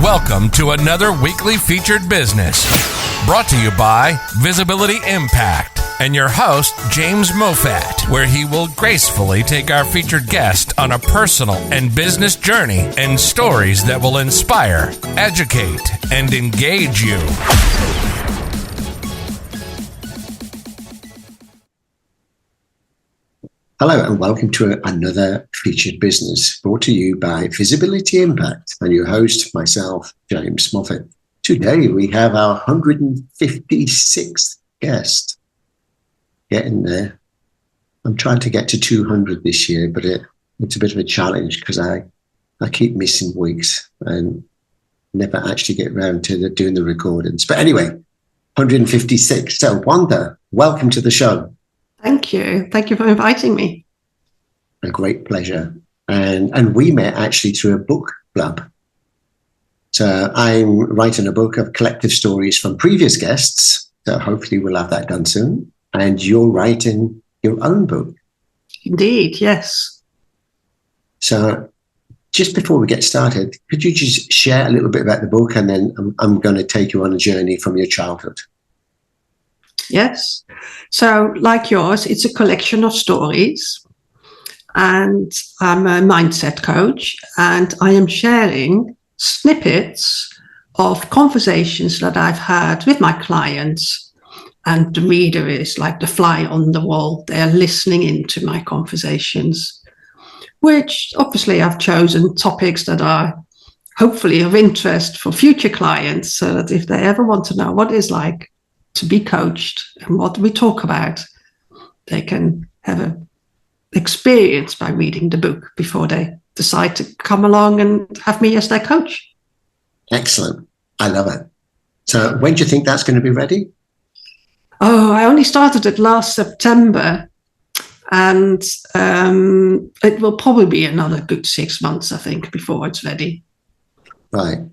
Welcome to another weekly featured business, brought to you by Visibility Impact and your host, James Moffat, where he will gracefully take our featured guest on a personal and business journey and stories that will inspire, educate, and engage you. Hello and welcome to another featured business brought to you by Visibility Impact and your host, myself, James Moffat. Today we have our 156th guest. Getting there. I'm trying to get to 200 this year, but it's a bit of a challenge because I keep missing weeks and never actually get around to doing the recordings. But anyway, 156. So Wanda, welcome to the show. Thank you. Thank you for inviting me. A great pleasure. And we met actually through a book club. So I'm writing a book of collective stories from previous guests. So hopefully we'll have that done soon. And you're writing your own book. Indeed, yes. So just before we get started, could you just share a little bit about the book, and then I'm going to take you on a journey from your childhood. Yes. So like yours, it's a collection of stories, and I'm a mindset coach, and I am sharing snippets of conversations that I've had with my clients, and the reader is like the fly on the wall. They're listening into my conversations, which obviously I've chosen topics that are hopefully of interest for future clients, so that if they ever want to know what it's like to be coached and what we talk about, they can have an experience by reading the book before they decide to come along and have me as their coach. Excellent. I love it. So when do you think that's going to be ready? Oh, I only started it last September, and it will probably be another good 6 months, I think, before it's ready. Right.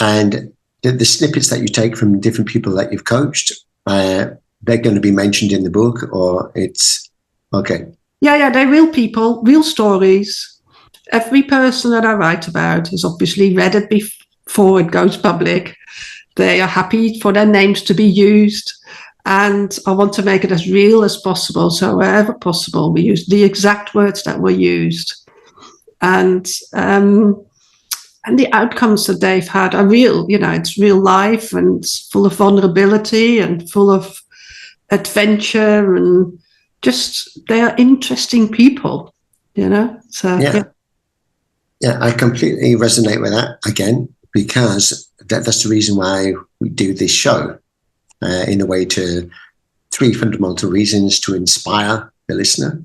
And the snippets that you take from different people that you've coached, they're going to be mentioned in the book, or it's okay? Yeah, they're real people, real stories. Every person that I write about has obviously read it before it goes public. They are happy for their names to be used, and I want to make it as real as possible. So wherever possible, we use the exact words that were used, and the outcomes that they've had are real. You know, it's real life and full of vulnerability and full of adventure, and just they are interesting people, you know. So yeah, I completely resonate with that again, because that's the reason why we do this show, in a way, to 3 fundamental reasons: to inspire the listener,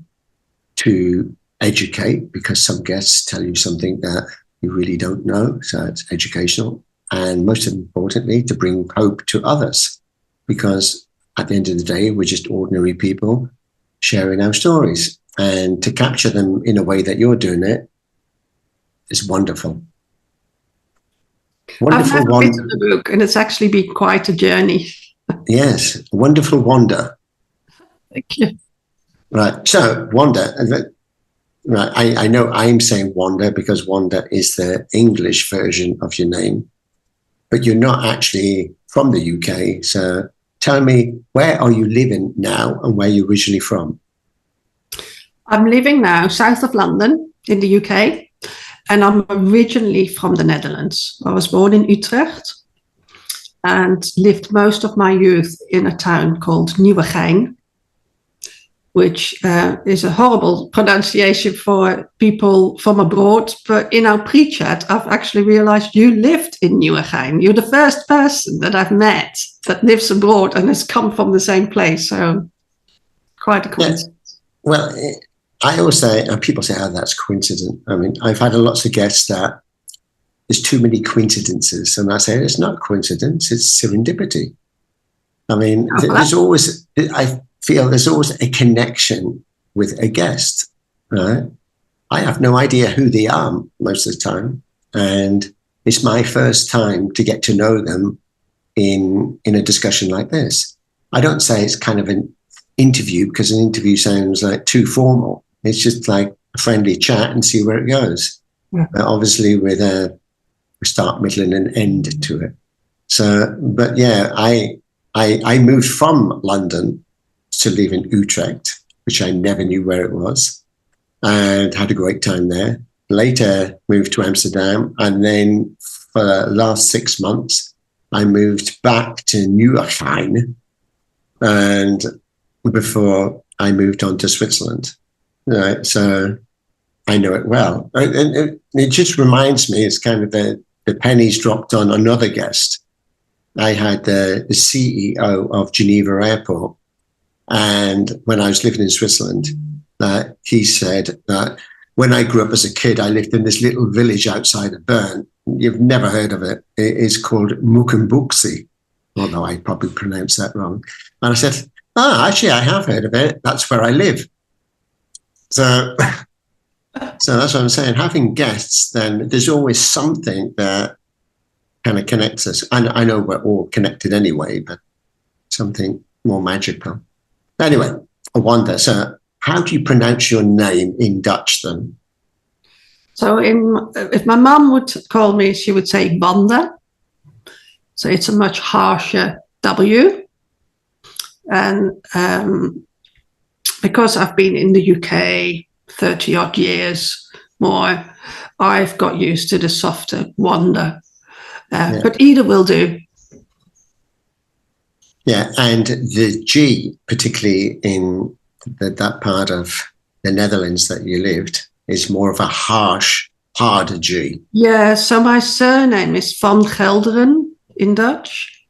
to educate, because some guests tell you something that you really don't know, so it's educational, and most importantly, to bring hope to others, because at the end of the day, we're just ordinary people sharing our stories, and to capture them in a way that you're doing it is wonderful. Wonderful. I've written the book, and it's actually been quite a journey. Yes, wonderful, Wanda. Thank you. Right, so Wanda, right, I know I'm saying Wanda because Wanda is the English version of your name, but you're not actually from the UK. So tell me, where are you living now and where are you originally from? I'm living now south of London in the UK, and I'm originally from the Netherlands. I was born in Utrecht and lived most of my youth in a town called 𝗙𝗙𝗘𝗗, which is a horrible pronunciation for people from abroad. But in our pre-chat, I've actually realized you lived in 𝗙𝗙𝗘𝗗. You're the first person that I've met that lives abroad and has come from the same place. So quite a coincidence. Yes. Well, I always say, and people say, oh, that's coincidence. I mean, I've had lots of guests that there's too many coincidences. And I say, it's not coincidence, it's serendipity. I mean, there's always, I feel there's always a connection with a guest, right? I have no idea who they are most of the time, and it's my first time to get to know them in a discussion like this. I don't say it's kind of an interview, because an interview sounds like too formal. It's just like a friendly chat and see where it goes. Yeah. Obviously, with start, middle, and an end to it. So, but yeah, I moved from London to live in Utrecht, which I never knew where it was, and had a great time there. Later moved to Amsterdam, and then for the last 6 months, I moved back to Nieuwegein, and before I moved on to Switzerland. Right, so I know it well. And it just reminds me, it's kind of the pennies dropped on another guest. I had the CEO of Geneva Airport, and when I was living in Switzerland, he said that when I grew up as a kid, I lived in this little village outside of Bern. You've never heard of it. It's called Mukenbuxi, although I probably pronounced that wrong. And I said, actually, I have heard of it. That's where I live. So that's what I'm saying. Having guests, then there's always something that kind of connects us. And I know we're all connected anyway, but something more magical. Anyway, I wonder, so how do you pronounce your name in Dutch then? So if my mum would call me, she would say Wanda. So it's a much harsher W. And because I've been in the UK 30 odd years more, I've got used to the softer Wanda. But either will do. Yeah, and the G, particularly in that part of the Netherlands that you lived, is more of a harder G. Yeah, so my surname is Van Gelderen in Dutch.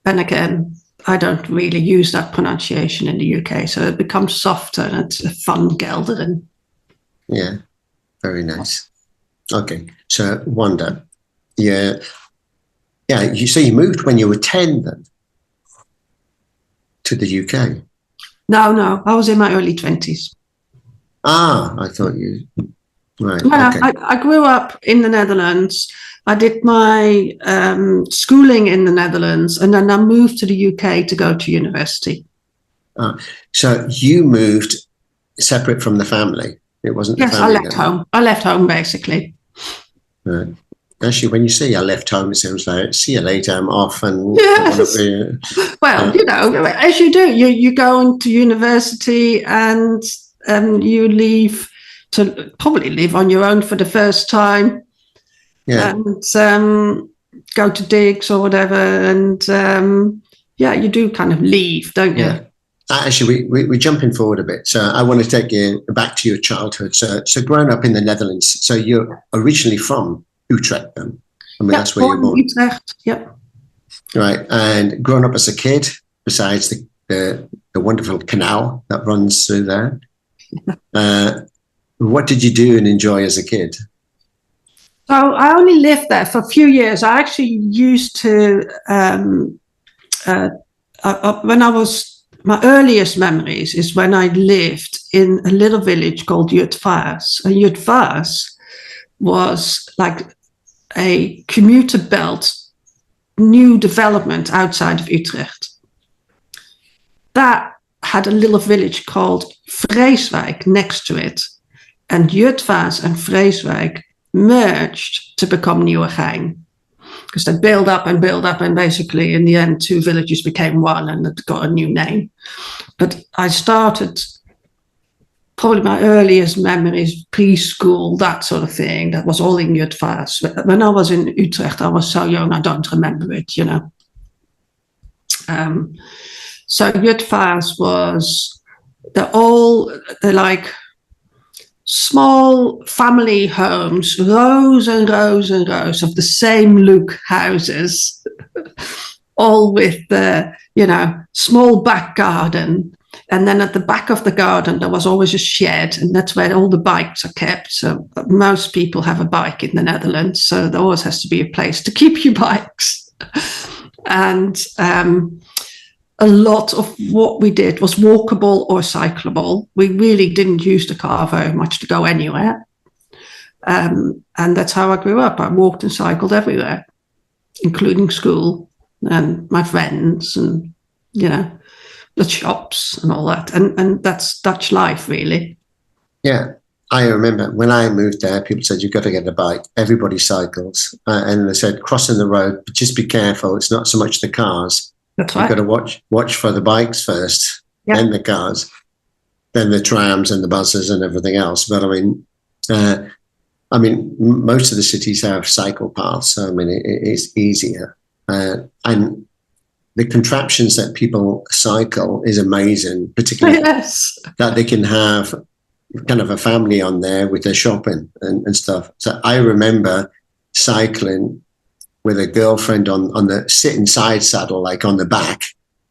And again, I don't really use that pronunciation in the UK, so it becomes softer and it's Van Gelderen. Yeah, very nice. Okay, so Wanda, you say you moved when you were 10 then to the UK? No, I was in my early 20s. I thought you... Right, no, okay. I grew up in the Netherlands. I did my schooling in the Netherlands, and then I moved to the UK to go to university. So you moved separate from the family? It wasn't the family? Yes, I left home. I left home, basically. Right. Actually, when you say I left home, it sounds like, see you later, I'm off. And yes. Well, as you do, you go into university and you leave to probably live on your own for the first time. Yeah. And go to digs or whatever. And you do kind of leave, don't you? Yeah. Actually, we're jumping forward a bit. So I want to take you back to your childhood. So growing up in the Netherlands, so you're originally from Utrecht then? I mean, that's where you're born. Utrecht, yep. Right. And growing up as a kid, besides the wonderful canal that runs through there, what did you do and enjoy as a kid? So I only lived there for a few years. I actually used to, my earliest memories is when I lived in a little village called 𝗙𝗘𝗧. And 𝗙𝗘𝗧 was like a commuter belt, new development outside of Utrecht. That had a little village called Vreeswijk next to it. And 𝗙𝗘𝗧 and Vreeswijk merged to become Nieuwegein. Because they build up, and basically in the end, two villages became one and it got a new name. But I started, probably my earliest memories, preschool, that sort of thing, that was all in 𝗙𝗘𝗧. When I was in Utrecht, I was so young, I don't remember it, So 𝗙𝗘𝗧 was, they're like small family homes, rows and rows and rows of the same look houses, all with the, small back garden. And then at the back of the garden, there was always a shed, and that's where all the bikes are kept. So most people have a bike in the Netherlands, so there always has to be a place to keep your bikes. And a lot of what we did was walkable or cyclable. We really didn't use the car very much to go anywhere. And that's how I grew up. I walked and cycled everywhere, including school and my friends and, the shops and all that. And that's Dutch life, really. Yeah. I remember when I moved there, people said, you've got to get a bike. Everybody cycles. And they said, crossing the road, but just be careful. It's not so much the cars. That's You've right. got to watch for the bikes first, Yeah. then the cars, then the trams and the buses and everything else. But I mean, most of the cities have cycle paths. So, I mean, it's easier. And the contraptions that people cycle is amazing, particularly Yes. that they can have kind of a family on there with their shopping and stuff. So I remember cycling with a girlfriend on the sitting side saddle, like on the back,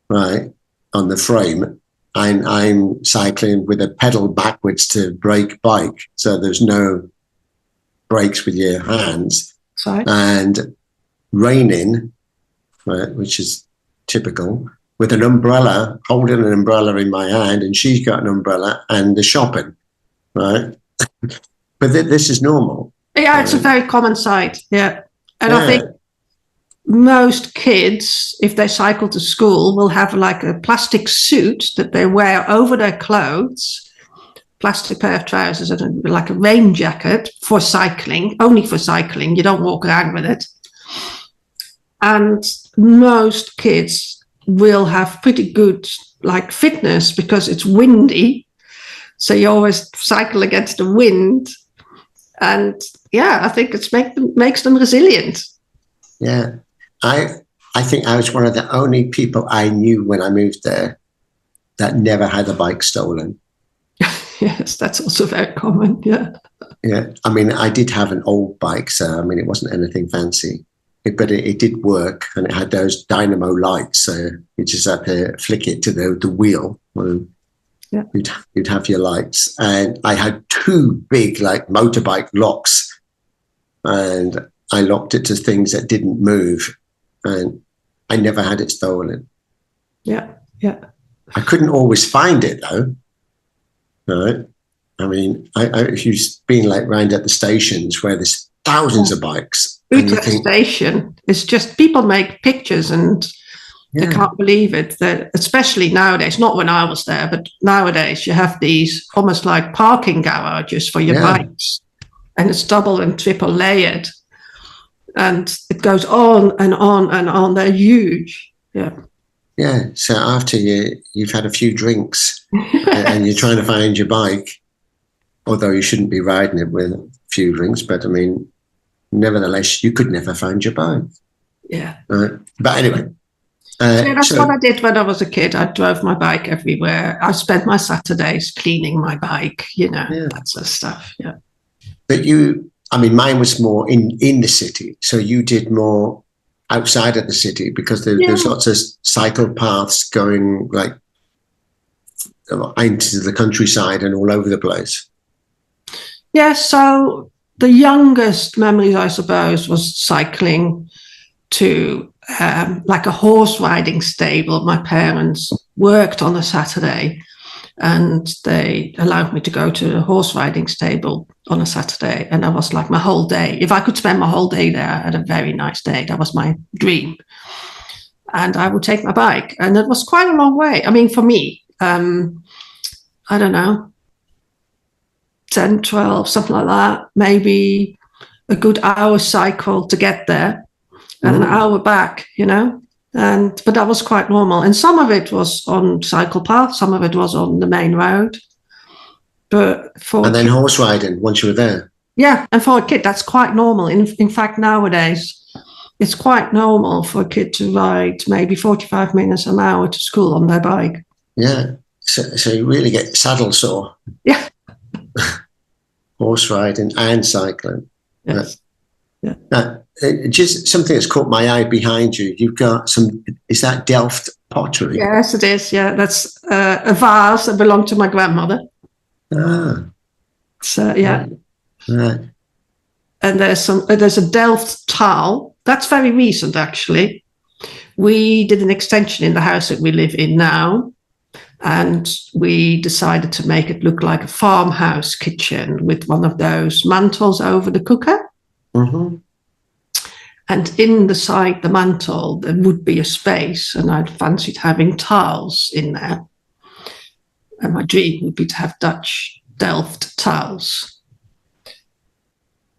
right, on the frame. And I'm cycling with a pedal backwards to brake bike. So there's no brakes with your hands. Sorry. And raining, right, which is typical, with an umbrella, holding an umbrella in my hand, and she's got an umbrella and the shopping, right? But this is normal. Yeah, it's a very common sight. Yeah. And I think most kids, if they cycle to school, will have like a plastic suit that they wear over their clothes, plastic pair of trousers and like a rain jacket for cycling, only for cycling. You don't walk around with it. And most kids will have pretty good like fitness because it's windy. So you always cycle against the wind. And yeah, I think it makes them resilient. Yeah. I think I was one of the only people I knew when I moved there that never had a bike stolen. Yes, that's also very common. Yeah. Yeah. I mean, I did have an old bike, so I mean, it wasn't anything fancy, but it did work, and it had those dynamo lights. So you just had to flick it to the wheel. Yeah. You'd have your lights, and I had two big like motorbike locks, and I locked it to things that didn't move, and I never had it stolen. Yeah, yeah. I couldn't always find it though. Right? I mean, if you've been like round at the stations where there's thousands of bikes. Utrecht station is just people make pictures and they can't believe it. That especially nowadays, not when I was there, but nowadays you have these almost like parking garages for your bikes, and it's double and triple layered, and it goes on and on and on. They're huge. Yeah. Yeah. So after you've had a few drinks and you're trying to find your bike, although you shouldn't be riding it with a few drinks, but I mean, nevertheless, you could never find your bike. Yeah. But anyway. That's what I did when I was a kid. I drove my bike everywhere. I spent my Saturdays cleaning my bike, that sort of stuff. Yeah. But mine was more in the city. So you did more outside of the city because there's lots of cycle paths going like into the countryside and all over the place. Yeah. So the youngest memories, I suppose, was cycling to like a horse riding stable. My parents worked on a Saturday and they allowed me to go to a horse riding stable on a Saturday. And that was like my whole day. If I could spend my whole day there, I had a very nice day. That was my dream. And I would take my bike. And it was quite a long way. I mean, for me, I don't know, 10, 12, something like that, maybe a good hour cycle to get there and an hour back, but that was quite normal. And some of it was on cycle path, some of it was on the main road. And then horse riding once you were there. Yeah, and for a kid, that's quite normal. In fact, nowadays, it's quite normal for a kid to ride maybe 45 minutes an hour to school on their bike. Yeah, so you really get saddle sore. Yeah. Horse riding and cycling. Yes. Yeah. Just something that's caught my eye behind you. You've got is that Delft pottery? Yes, it is. Yeah, that's a vase that belonged to my grandmother. Ah. So, yeah. Right. And there's a Delft tile. That's very recent, actually. We did an extension in the house that we live in now. And we decided to make it look like a farmhouse kitchen with one of those mantles over the cooker. Mm-hmm. And in the mantle, there would be a space, and I'd fancied having tiles in there. And my dream would be to have Dutch Delft tiles.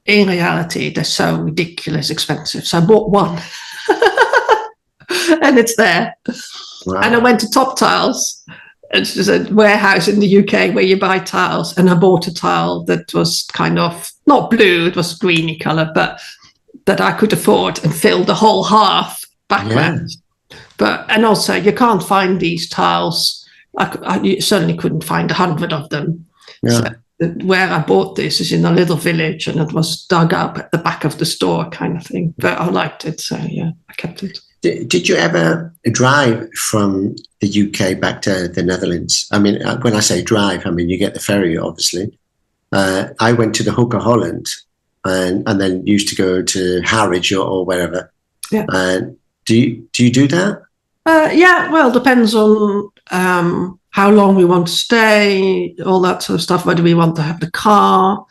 in reality, they're so ridiculous expensive. So I bought one and it's there. Wow. And I went to Top Tiles. It's just a warehouse in the UK where you buy tiles. And I bought a tile that was kind of not blue, it was greeny colour, but that I could afford and fill the whole half background. Yeah. And also you can't find these tiles. I certainly couldn't find 100 of them. Yeah. So where I bought this is in a little village and it was dug up at the back of the store kind of thing. But I liked it, so yeah, I kept it. Did you ever drive from the UK back to the Netherlands? I mean, when I say drive, I mean you get the ferry, obviously. I went to the Hook of Holland and then used to go to Harwich or wherever. Yeah. Do you do that? Yeah, well, depends on how long we want to stay, all that sort of stuff, whether we want to have the car.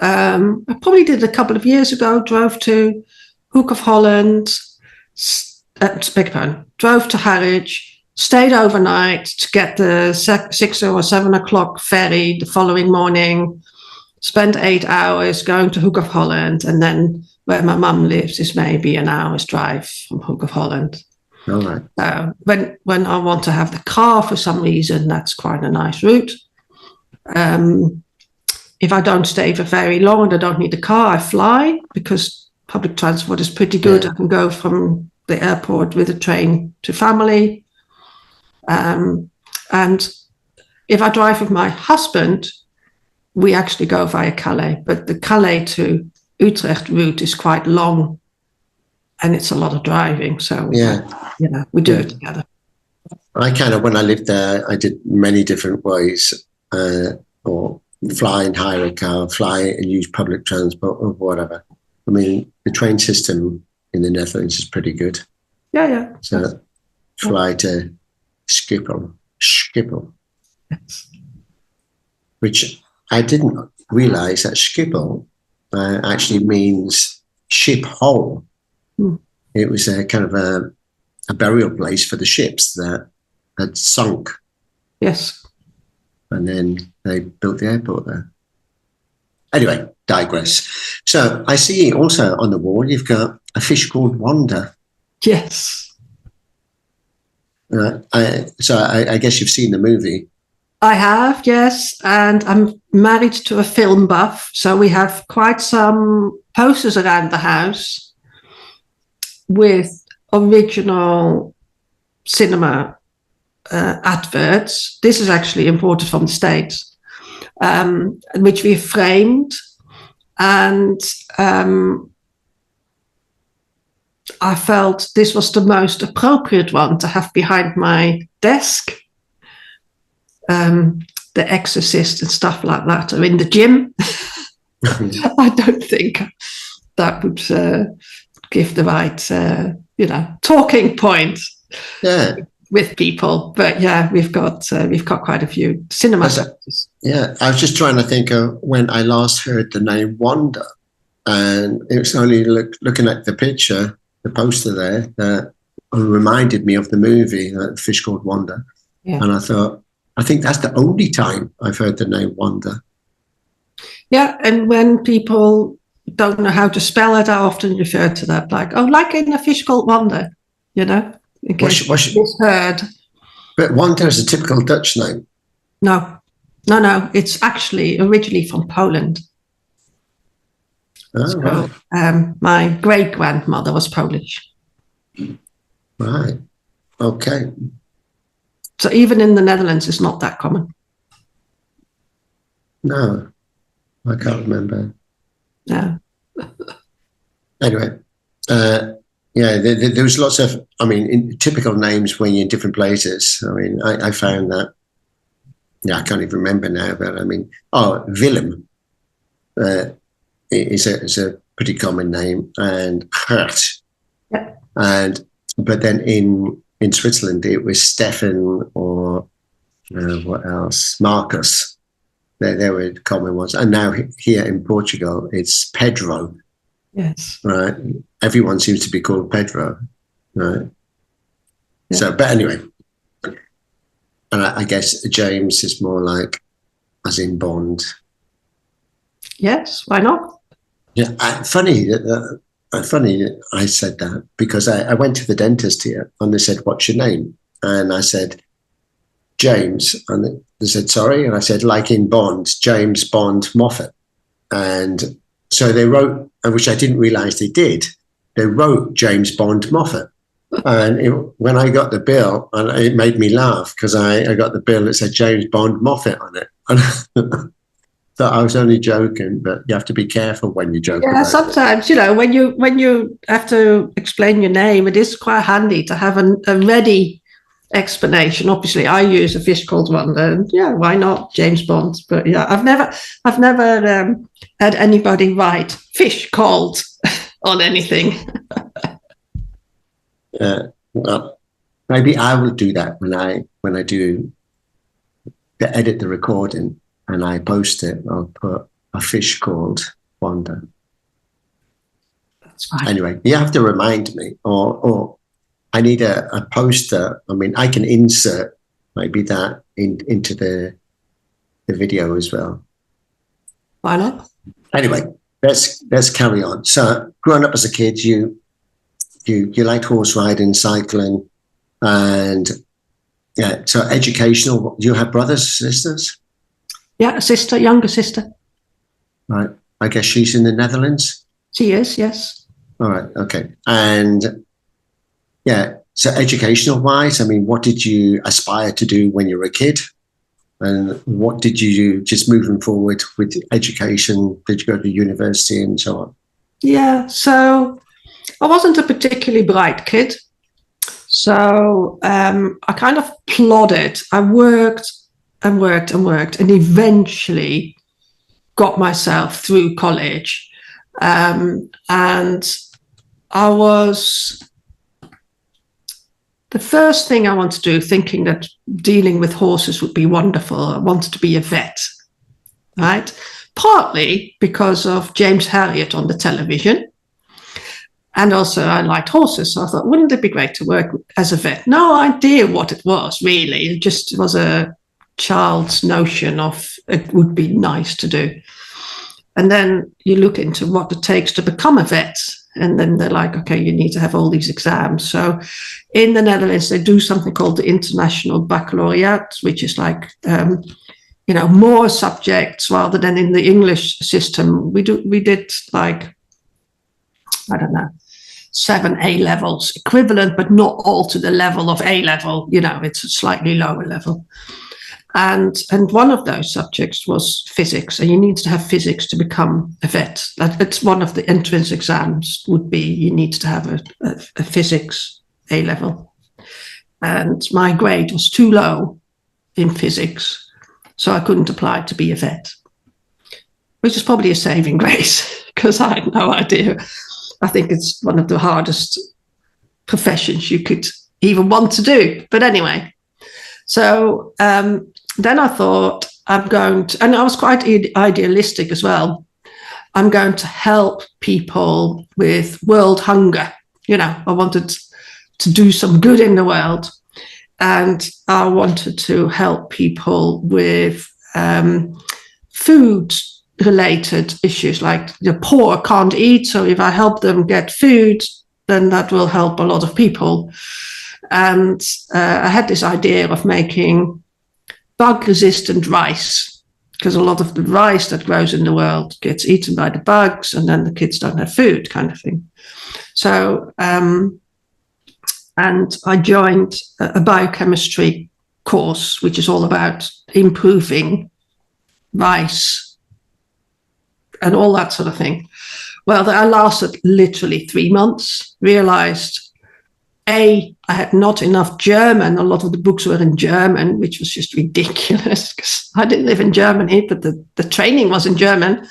I probably did a couple of years ago, drove to Hook of Holland, drove to Harwich, stayed overnight to get the 6 or 7 o'clock ferry the following morning, spent 8 hours going to Hook of Holland, and then where my mum lives is maybe an hour's drive from Hook of Holland. All right. When I want to have the car for some reason, that's quite a nice route. If I don't stay for very long and I don't need the car, I fly because public transport is pretty good. Yeah. I can go from the airport with a train to family. And if I drive with my husband, we actually go via Calais, but the Calais to Utrecht route is quite long and it's a lot of driving. So we do it together. I kind of, when I lived there, I did many different ways, or fly and hire a car, fly and use public transport or whatever. I mean, the train system in the Netherlands is pretty good. Yeah. So fly to Schiphol, yes. Which I didn't realize that Schiphol actually means ship hole. It was a kind of a burial place for the ships that had sunk. Yes. And then they built the airport there. Anyway, digress. So I see also on the wall you've got a fish called Wanda. Yes. I guess you've seen the movie. I have, yes. And I'm married to a film buff. So we have quite some posters around the house with original cinema adverts. This is actually imported from the States, which we framed. And I felt this was the most appropriate one to have behind my desk. The Exorcist and stuff like that are in the gym. I don't think that would give the right, talking point with people. But yeah, we've got quite a few cinema. Yeah, I was just trying to think of when I last heard the name Wanda, and it was only looking at the picture, the poster there, that reminded me of the movie, Fish Called Wanda. Yeah. And I thought, I think that's the only time I've heard the name Wanda. Yeah, and when people don't know how to spell it, I often refer to that, like in a fish called Wanda, in case you've heard. But Wanda is a typical Dutch name. No, it's actually originally from Poland. Oh, right. My great-grandmother was Polish. Right, okay. So even in the Netherlands, it's not that common. No, I can't remember. Yeah. Anyway, there was lots of, typical names when you're in different places. I found that, I can't even remember now, but Willem is a pretty common name, and Gert. Yeah. But then in Switzerland, it was Stefan or what else? Marcus. They were common ones. And now here in Portugal, it's Pedro. Yes. Right. Everyone seems to be called Pedro. Right. Yeah. So, but anyway, and I guess James is more like, as in Bond. Yes. Why not? Yeah, funny that I said that because I went to the dentist here and they said, "What's your name?" And I said, "James." And they said, "Sorry." And I said, "Like in Bond, James Bond Moffat." And so they wrote, which I didn't realize they did, they wrote James Bond Moffat. And when I got the bill, and it made me laugh because I got the bill that said James Bond Moffat on it. And thought I was only joking, but you have to be careful when you joke. Yeah, sometimes, when you have to explain your name, it is quite handy to have a ready explanation. Obviously, I use a fish called one, and yeah, why not James Bond? But yeah, I've never had anybody write fish called on anything. Well, maybe I will do that when I do edit the recording and I post it. I'll put a fish called Wanda. That's fine. Anyway, you have to remind me, or I need a poster. I mean, I can insert maybe that into the video as well. Why not? Anyway, let's carry on. So, growing up as a kid, you liked horse riding, cycling, and yeah. So, educational. Do you have brothers, sisters? Yeah, a sister, younger sister. Right. I guess she's in the Netherlands. She is, yes. All right. Okay. And yeah. So, educational wise, I mean, what did you aspire to do when you were a kid? And what did you do just moving forward with education? Did you go to university and so on? Yeah, so I wasn't a particularly bright kid. So I kind of plodded. I worked and worked and worked and eventually got myself through college. And I was... The first thing I wanted to do, thinking that dealing with horses would be wonderful, I wanted to be a vet, right? Partly because of James Herriot on the television. And also I liked horses. So I thought, wouldn't it be great to work as a vet? No idea what it was, really. It just was a child's notion of it would be nice to do. And then you look into what it takes to become a vet. And then they're like, okay, you need to have all these exams. So in the Netherlands, they do something called the International Baccalaureate, which is like, more subjects rather than in the English system. We did like, I don't know, 7 A levels equivalent, but not all to the level of A level. It's a slightly lower level. And one of those subjects was physics, and you need to have physics to become a vet. It's one of the entrance exams would be you need to have a physics A level. And my grade was too low in physics, so I couldn't apply to be a vet, which is probably a saving grace because I had no idea. I think it's one of the hardest professions you could even want to do. But anyway, so then I thought I'm going to, and I was quite idealistic as well. I'm going to help people with world hunger. I wanted to do some good in the world. And I wanted to help people with food related issues, like the poor can't eat. So if I help them get food, then that will help a lot of people. And I had this idea of making bug-resistant rice, because a lot of the rice that grows in the world gets eaten by the bugs, and then the kids don't have food, kind of thing. So, and I joined a biochemistry course, which is all about improving rice and all that sort of thing. Well, I lasted literally 3 months, realized I had not enough German. A lot of the books were in German, which was just ridiculous because I didn't live in Germany, but the training was in German,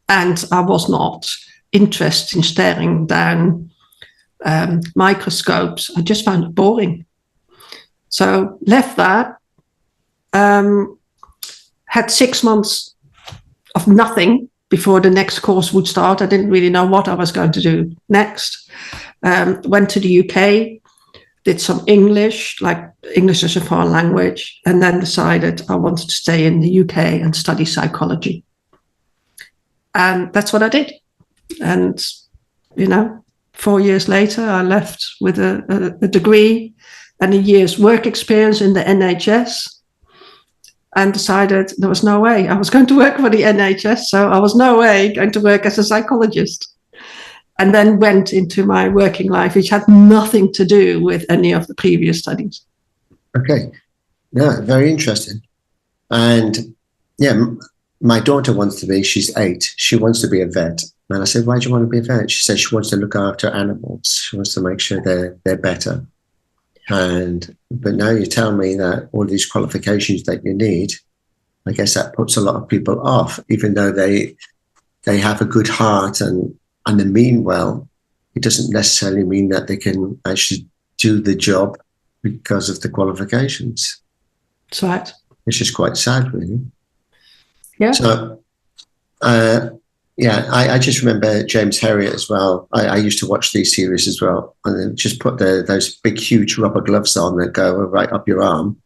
and I was not interested in staring down microscopes. I just found it boring. So left that, had 6 months of nothing before the next course would start. I didn't really know what I was going to do next. Went to the UK, did some English, like English as a foreign language, and then decided I wanted to stay in the UK and study psychology. And that's what I did. And, 4 years later, I left with a degree and a year's work experience in the NHS, and decided there was no way I was going to work for the NHS. So I was no way going to work as a psychologist. And then went into my working life, which had nothing to do with any of the previous studies. Okay. Yeah, very interesting. And yeah, my daughter wants to be, she's 8, she wants to be a vet. And I said, why do you want to be a vet? She said she wants to look after animals. She wants to make sure they're better. But now you tell me that all these qualifications that you need, I guess that puts a lot of people off, even though they have a good heart and they mean well. It doesn't necessarily mean that they can actually do the job because of the qualifications. That's right. Which is quite sad, really. Yeah. So, I just remember James Herriot as well. I used to watch these series as well, and then just put those big, huge rubber gloves on that go right up your arm,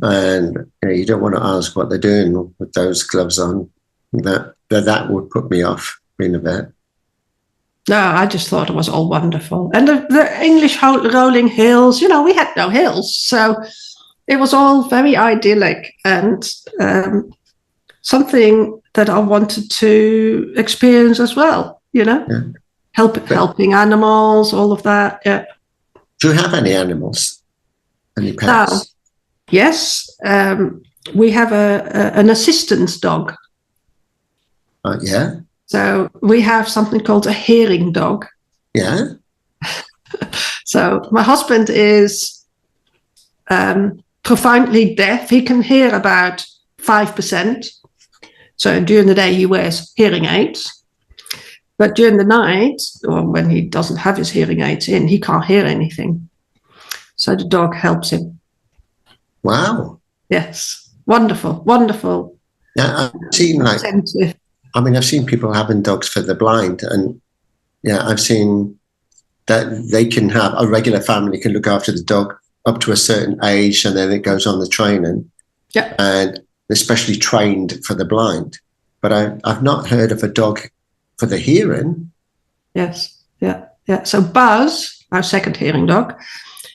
and you don't want to ask what they're doing with those gloves on. That would put me off being a vet. No, I just thought it was all wonderful. And the English rolling hills, we had no hills. So it was all very idyllic and something that I wanted to experience as well, helping animals, all of that. Yeah. Do you have any animals? Any pets? Now, yes, we have an assistance dog. Yeah. So we have something called a hearing dog. Yeah. So my husband is profoundly deaf. He can hear about 5%. So during the day he wears hearing aids. But during the night, or when he doesn't have his hearing aids in, he can't hear anything. So the dog helps him. Wow. Yes. Wonderful, wonderful. Yeah, I've seen people having dogs for the blind, and I've seen that they can have a regular family can look after the dog up to a certain age, and then it goes on the training. Yeah. And they're specially trained for the blind. But I've not heard of a dog for the hearing. Yes. Yeah. Yeah. So Buzz, our second hearing dog,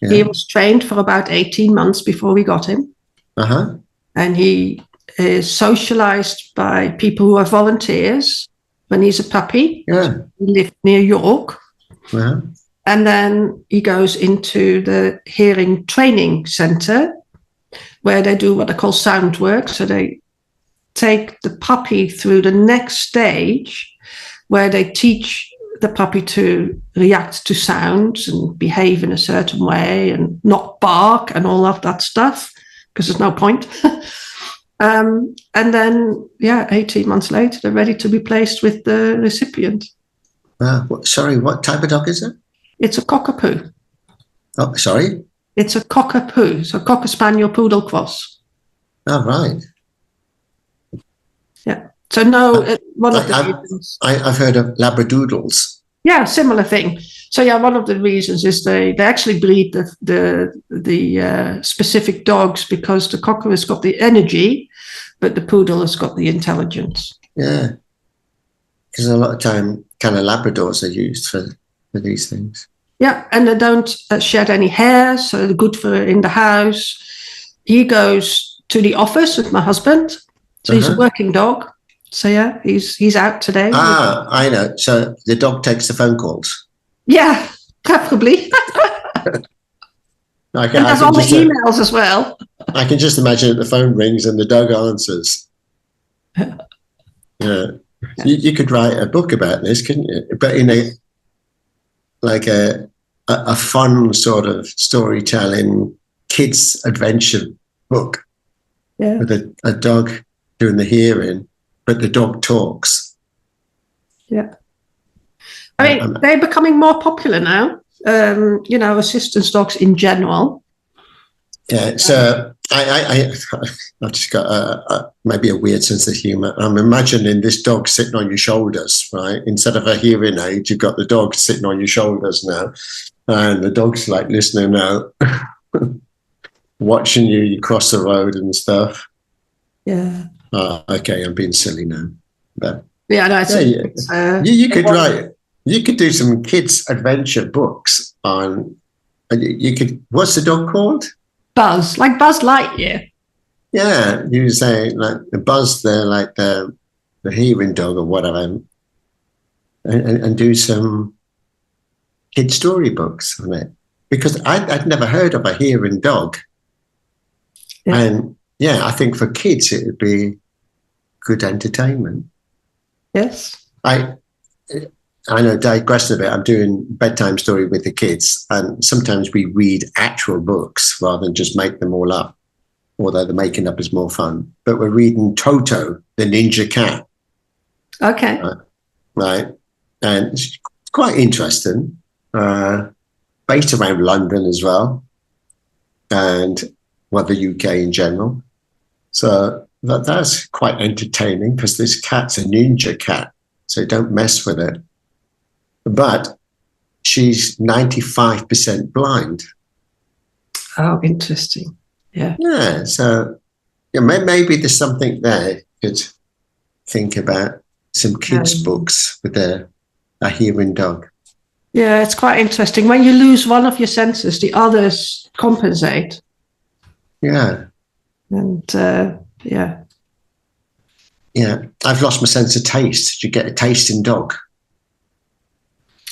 he was trained for about 18 months before we got him. Uh-huh. And he is socialized by people who are volunteers when he's a puppy. Yeah. He lived near York. Uh-huh. And then he goes into the hearing training center where they do what they call sound work. So they take the puppy through the next stage where they teach the puppy to react to sounds and behave in a certain way and not bark and all of that stuff, because there's no point. And then, 18 months later, they're ready to be placed with the recipient. Sorry, what type of dog is it? It's a cockapoo. Oh, sorry? It's a cockapoo, so Cocker Spaniel Poodle cross. Oh, right. Yeah. So one of the reasons. I've heard of Labradoodles. Yeah, similar thing. So one of the reasons is they actually breed the specific dogs because the cocker has got the energy, but the poodle has got the intelligence. Yeah, because a lot of time kind of Labradors are used for these things. Yeah, and they don't shed any hair, so they're good for in the house. He goes to the office with my husband, so he's a working dog. So he's out today. I know. So the dog takes the phone calls. Yeah, preferably. And there's all the emails as well. I can just imagine that the phone rings and the dog answers. Yeah, you could write a book about this, couldn't you? But in a fun sort of storytelling kids adventure book with a dog doing the hearing, but the dog talks. Yeah. I mean, they're becoming more popular now, assistance dogs in general. Yeah, so I've just got maybe a weird sense of humour. I'm imagining this dog sitting on your shoulders, right? Instead of a hearing aid, you've got the dog sitting on your shoulders now. And the dog's like listening out, watching you cross the road and stuff. Yeah. Okay, I'm being silly now. But Yeah, no, you could write. You could do some kids' adventure books on. You could. What's the dog called? Buzz, like Buzz Lightyear. Yeah, you say like the Buzz, the hearing dog or whatever, and do some kid storybooks on it, because I'd never heard of a hearing dog, and I think for kids it would be good entertainment. Yes. I know, digressing a bit, I'm doing bedtime story with the kids, and sometimes we read actual books rather than just make them all up, although the making up is more fun. But we're reading Toto, the Ninja Cat. Okay. Right. And it's quite interesting, based around London as well, and the UK in general. So that's quite entertaining, because this cat's a ninja cat, so don't mess with it. But she's 95% blind. Oh, interesting. Yeah. Yeah. So maybe there's something there. You could think about some kids' books with a hearing dog. Yeah, it's quite interesting. When you lose one of your senses, the others compensate. Yeah. And yeah. I've lost my sense of taste. You get a tasting dog.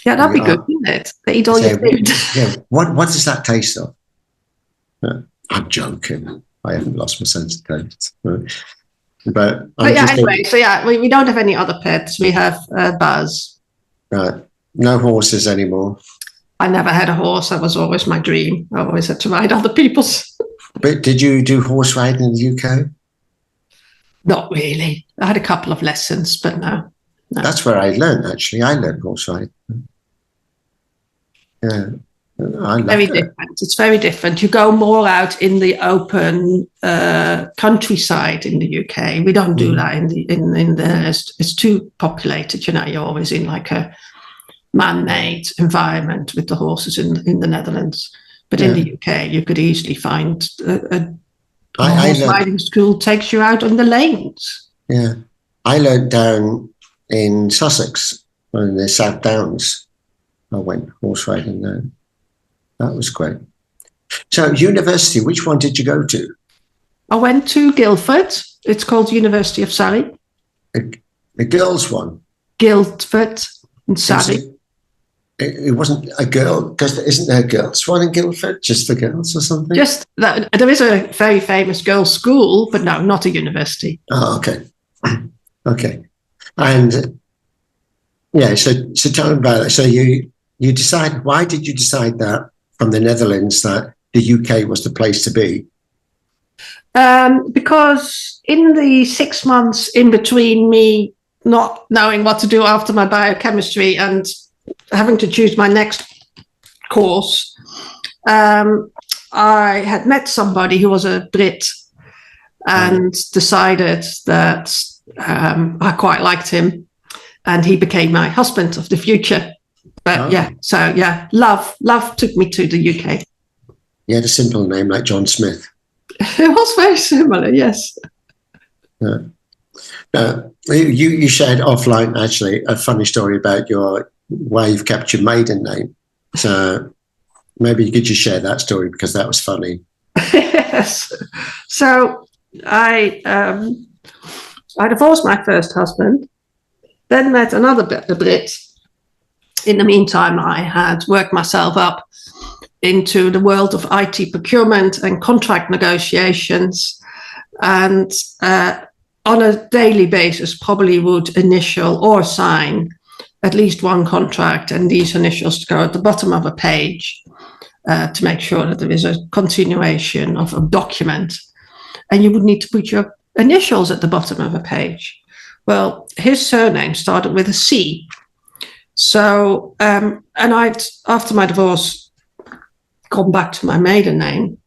Yeah, that'd be good, wouldn't it? They eat all your food. Yeah. What does that taste of? I'm joking. I haven't lost my sense of taste. But anyway, so we don't have any other pets. We have Buzz. Right. No horses anymore. I never had a horse. That was always my dream. I always had to ride other people's. But did you do horse riding in the UK? Not really. I had a couple of lessons, but no. That's where I learned, actually. I learned horse riding. Yeah. Very different. It's very different. You go more out in the open countryside in the UK. We don't do that in the it's too populated. You're always in like a man-made environment with the horses in the Netherlands. But in the UK, you could easily find a horse riding school takes you out on the lanes. Yeah, I learned down in Sussex, in the South Downs. I went horse riding there. That was great. So, university, which one did you go to? I went to Guildford. It's called University of Surrey. The girls' one? Guildford and Surrey. It wasn't a girl, because isn't there a girls' one in Guildford, just for girls or something? Just that there is a very famous girls' school, but no, not a university. Oh, okay. Okay. And so tell me about it. So you decided, why did you decide that from the Netherlands that the UK was the place to be? Because in the 6 months in between me not knowing what to do after my biochemistry and having to choose my next course, I had met somebody who was a Brit and decided that I quite liked him, and he became my husband of the future. But love took me to the UK. He had a simple name like John Smith. It was very similar, yes. Yeah. You shared offline, actually, a funny story about why you've kept your maiden name. So maybe you could just share that story, because that was funny. Yes. So I divorced my first husband, then met another Brit. In the meantime, I had worked myself up into the world of IT procurement and contract negotiations, and on a daily basis probably would initial or sign at least one contract, and these initials go at the bottom of a page to make sure that there is a continuation of a document, and you would need to put your initials at the bottom of a page. Well, his surname started with a C. So, and I'd, after my divorce, gone back to my maiden name.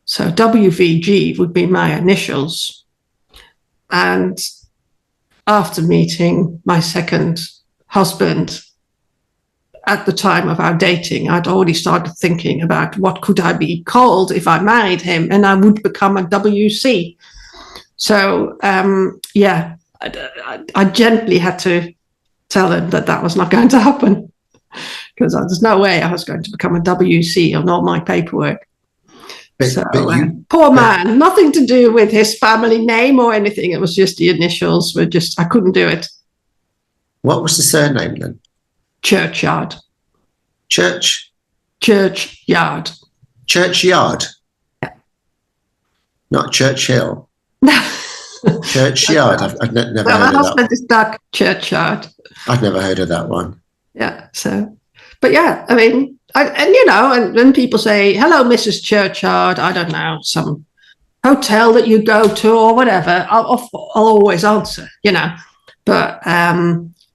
So WVG would be my initials. And after meeting my second husband, at the time of our dating, I'd already started thinking about what could I be called if I married him, and I would become a WC. So, I gently had to tell him that was not going to happen, because there's no way I was going to become a WC on all my paperwork. Poor man, nothing to do with his family name or anything. It was just the initials were just, I couldn't do it. What was the surname then? Churchyard. Churchyard. Churchyard. Yeah. Not Churchill. No. Churchyard. I've never heard of that. My husband is Doug Churchyard. I've never heard of that one. Yeah. So, but yeah, I mean, and when people say, hello, Mrs. Churchyard, I don't know, some hotel that you go to or whatever, I'll always answer, but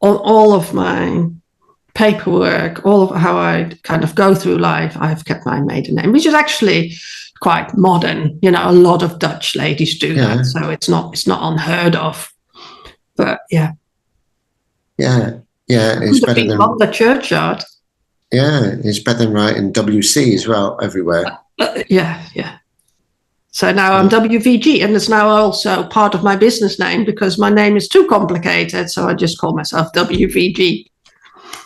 all of my paperwork, all of how I kind of go through life, I've kept my maiden name, which is actually quite modern. A lot of Dutch ladies do that, so it's not unheard of. But yeah, it's better than on the Churchyard. Yeah, it's better than writing WC as well everywhere. Yeah. So now I'm WVG, and it's now also part of my business name because my name is too complicated. So I just call myself WVG.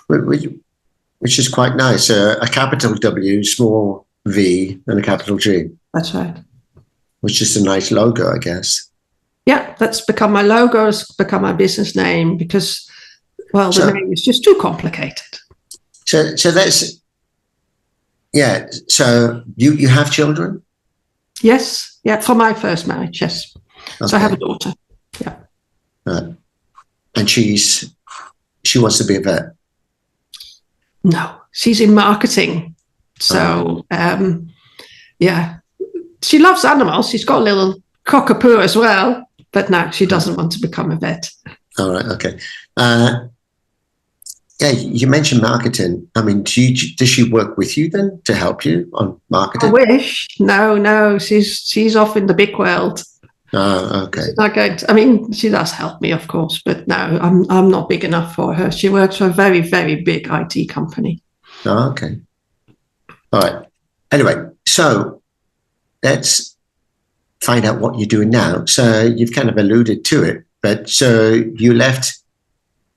Which is quite nice. A capital W, small V, and a capital G. That's right. Which is a nice logo, I guess. Yeah, that's become my logo, it's become my business name because, the name is just too complicated. So that's, so you have children? Yes, from my first marriage, yes. Okay. So I have a daughter, yeah. And she wants to be a vet? No, she's in marketing. So, she loves animals. She's got a little cockapoo as well, but no, she doesn't want to become a vet. All right, okay. You mentioned marketing. I mean, does she work with you then to help you on marketing? I wish. No, she's off in the big world. Oh, okay. She's not going to, I mean, she does help me, of course, but no, I'm not big enough for her. She works for a very, very big IT company. Oh, okay. All right. Anyway, so let's find out what you're doing now. So you've kind of alluded to it, but so you left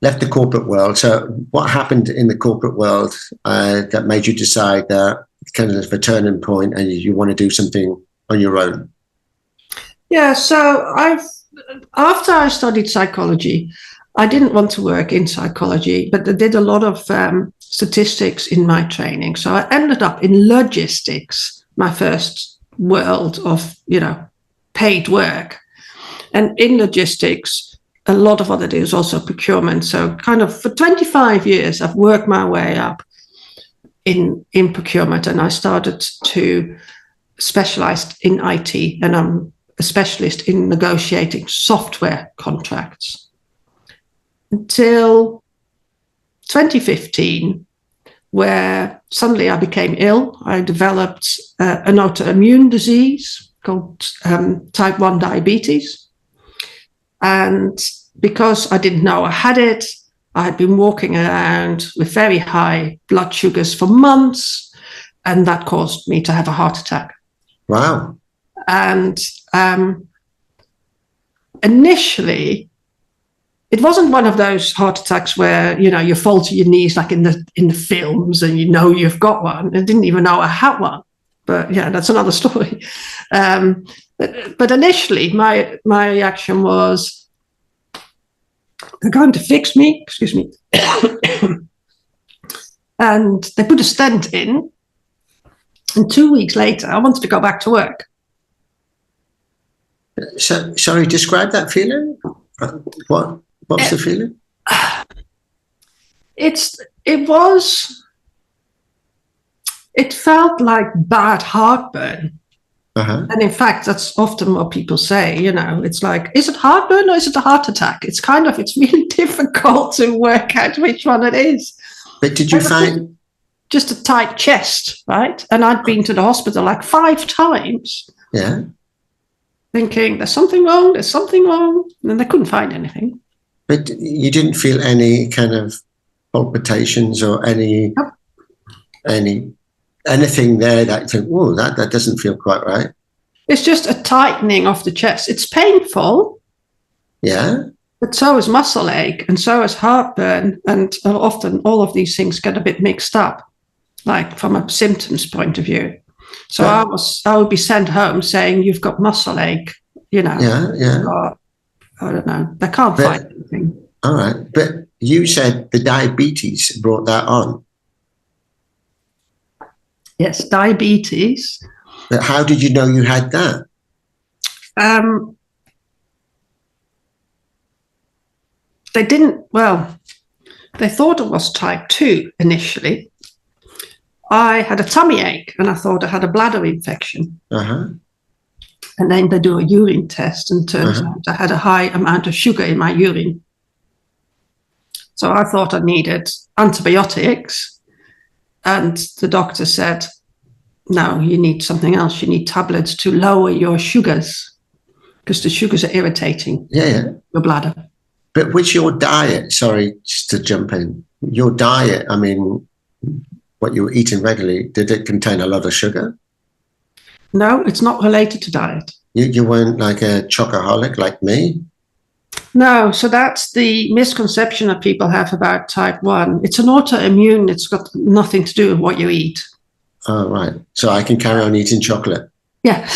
the corporate world. So what happened in the corporate world that made you decide that kind of a turning point and you want to do something on your own? Yeah, so after I studied psychology, I didn't want to work in psychology, but I did a lot of statistics in my training. So I ended up in logistics, my first world of, paid work. And in logistics, a lot of what I do is also procurement. So kind of for 25 years, I've worked my way up in procurement, and I started to specialize in IT, and I'm a specialist in negotiating software contracts until 2015, where suddenly I became ill. I developed an autoimmune disease called type 1 diabetes. And because I didn't know I had it, I had been walking around with very high blood sugars for months, and that caused me to have a heart attack. Wow. And initially, it wasn't one of those heart attacks where, you fall to your knees like in the films and you've got one. I didn't even know I had one. But yeah, that's another story. But initially, my reaction was, they're going to fix me, excuse me. And they put a stent in. And 2 weeks later, I wanted to go back to work. So, sorry, describe that feeling. What's the feeling? It felt like bad heartburn. Uh-huh. And in fact, that's often what people say, it's like, is it heartburn or is it a heart attack? It's really difficult to work out which one it is. But did you find... Just a tight chest, right? And I'd been to the hospital like 5 times. Yeah. Thinking, there's something wrong. And they couldn't find anything. But you didn't feel any kind of palpitations or anything there that you think, oh, that doesn't feel quite right? It's just a tightening of the chest. It's painful. Yeah. But so is muscle ache, and so is heartburn, and often all of these things get a bit mixed up, like from a symptoms point of view. So I would be sent home saying, "You've got muscle ache," you know. Yeah. Or, I don't know. They can't find anything. All right, but you said the diabetes brought that on. Yes, diabetes. But how did you know you had that? They didn't. Well, they thought it was type 2 initially. I had a tummy ache, and I thought I had a bladder infection. And then they do a urine test, and turns out I had a high amount of sugar in my urine. So I thought I needed antibiotics, and the doctor said, "No, you need something else. You need tablets to lower your sugars, because the sugars are irritating your bladder." But with your diet, sorry, just to jump in, your diet, I mean, what you were eating regularly, did it contain a lot of sugar? No, it's not related to diet. You weren't like a chocoholic like me? No, so that's the misconception that people have about type 1. It's an autoimmune. It's got nothing to do with what you eat. Oh, right. So I can carry on eating chocolate? Yeah.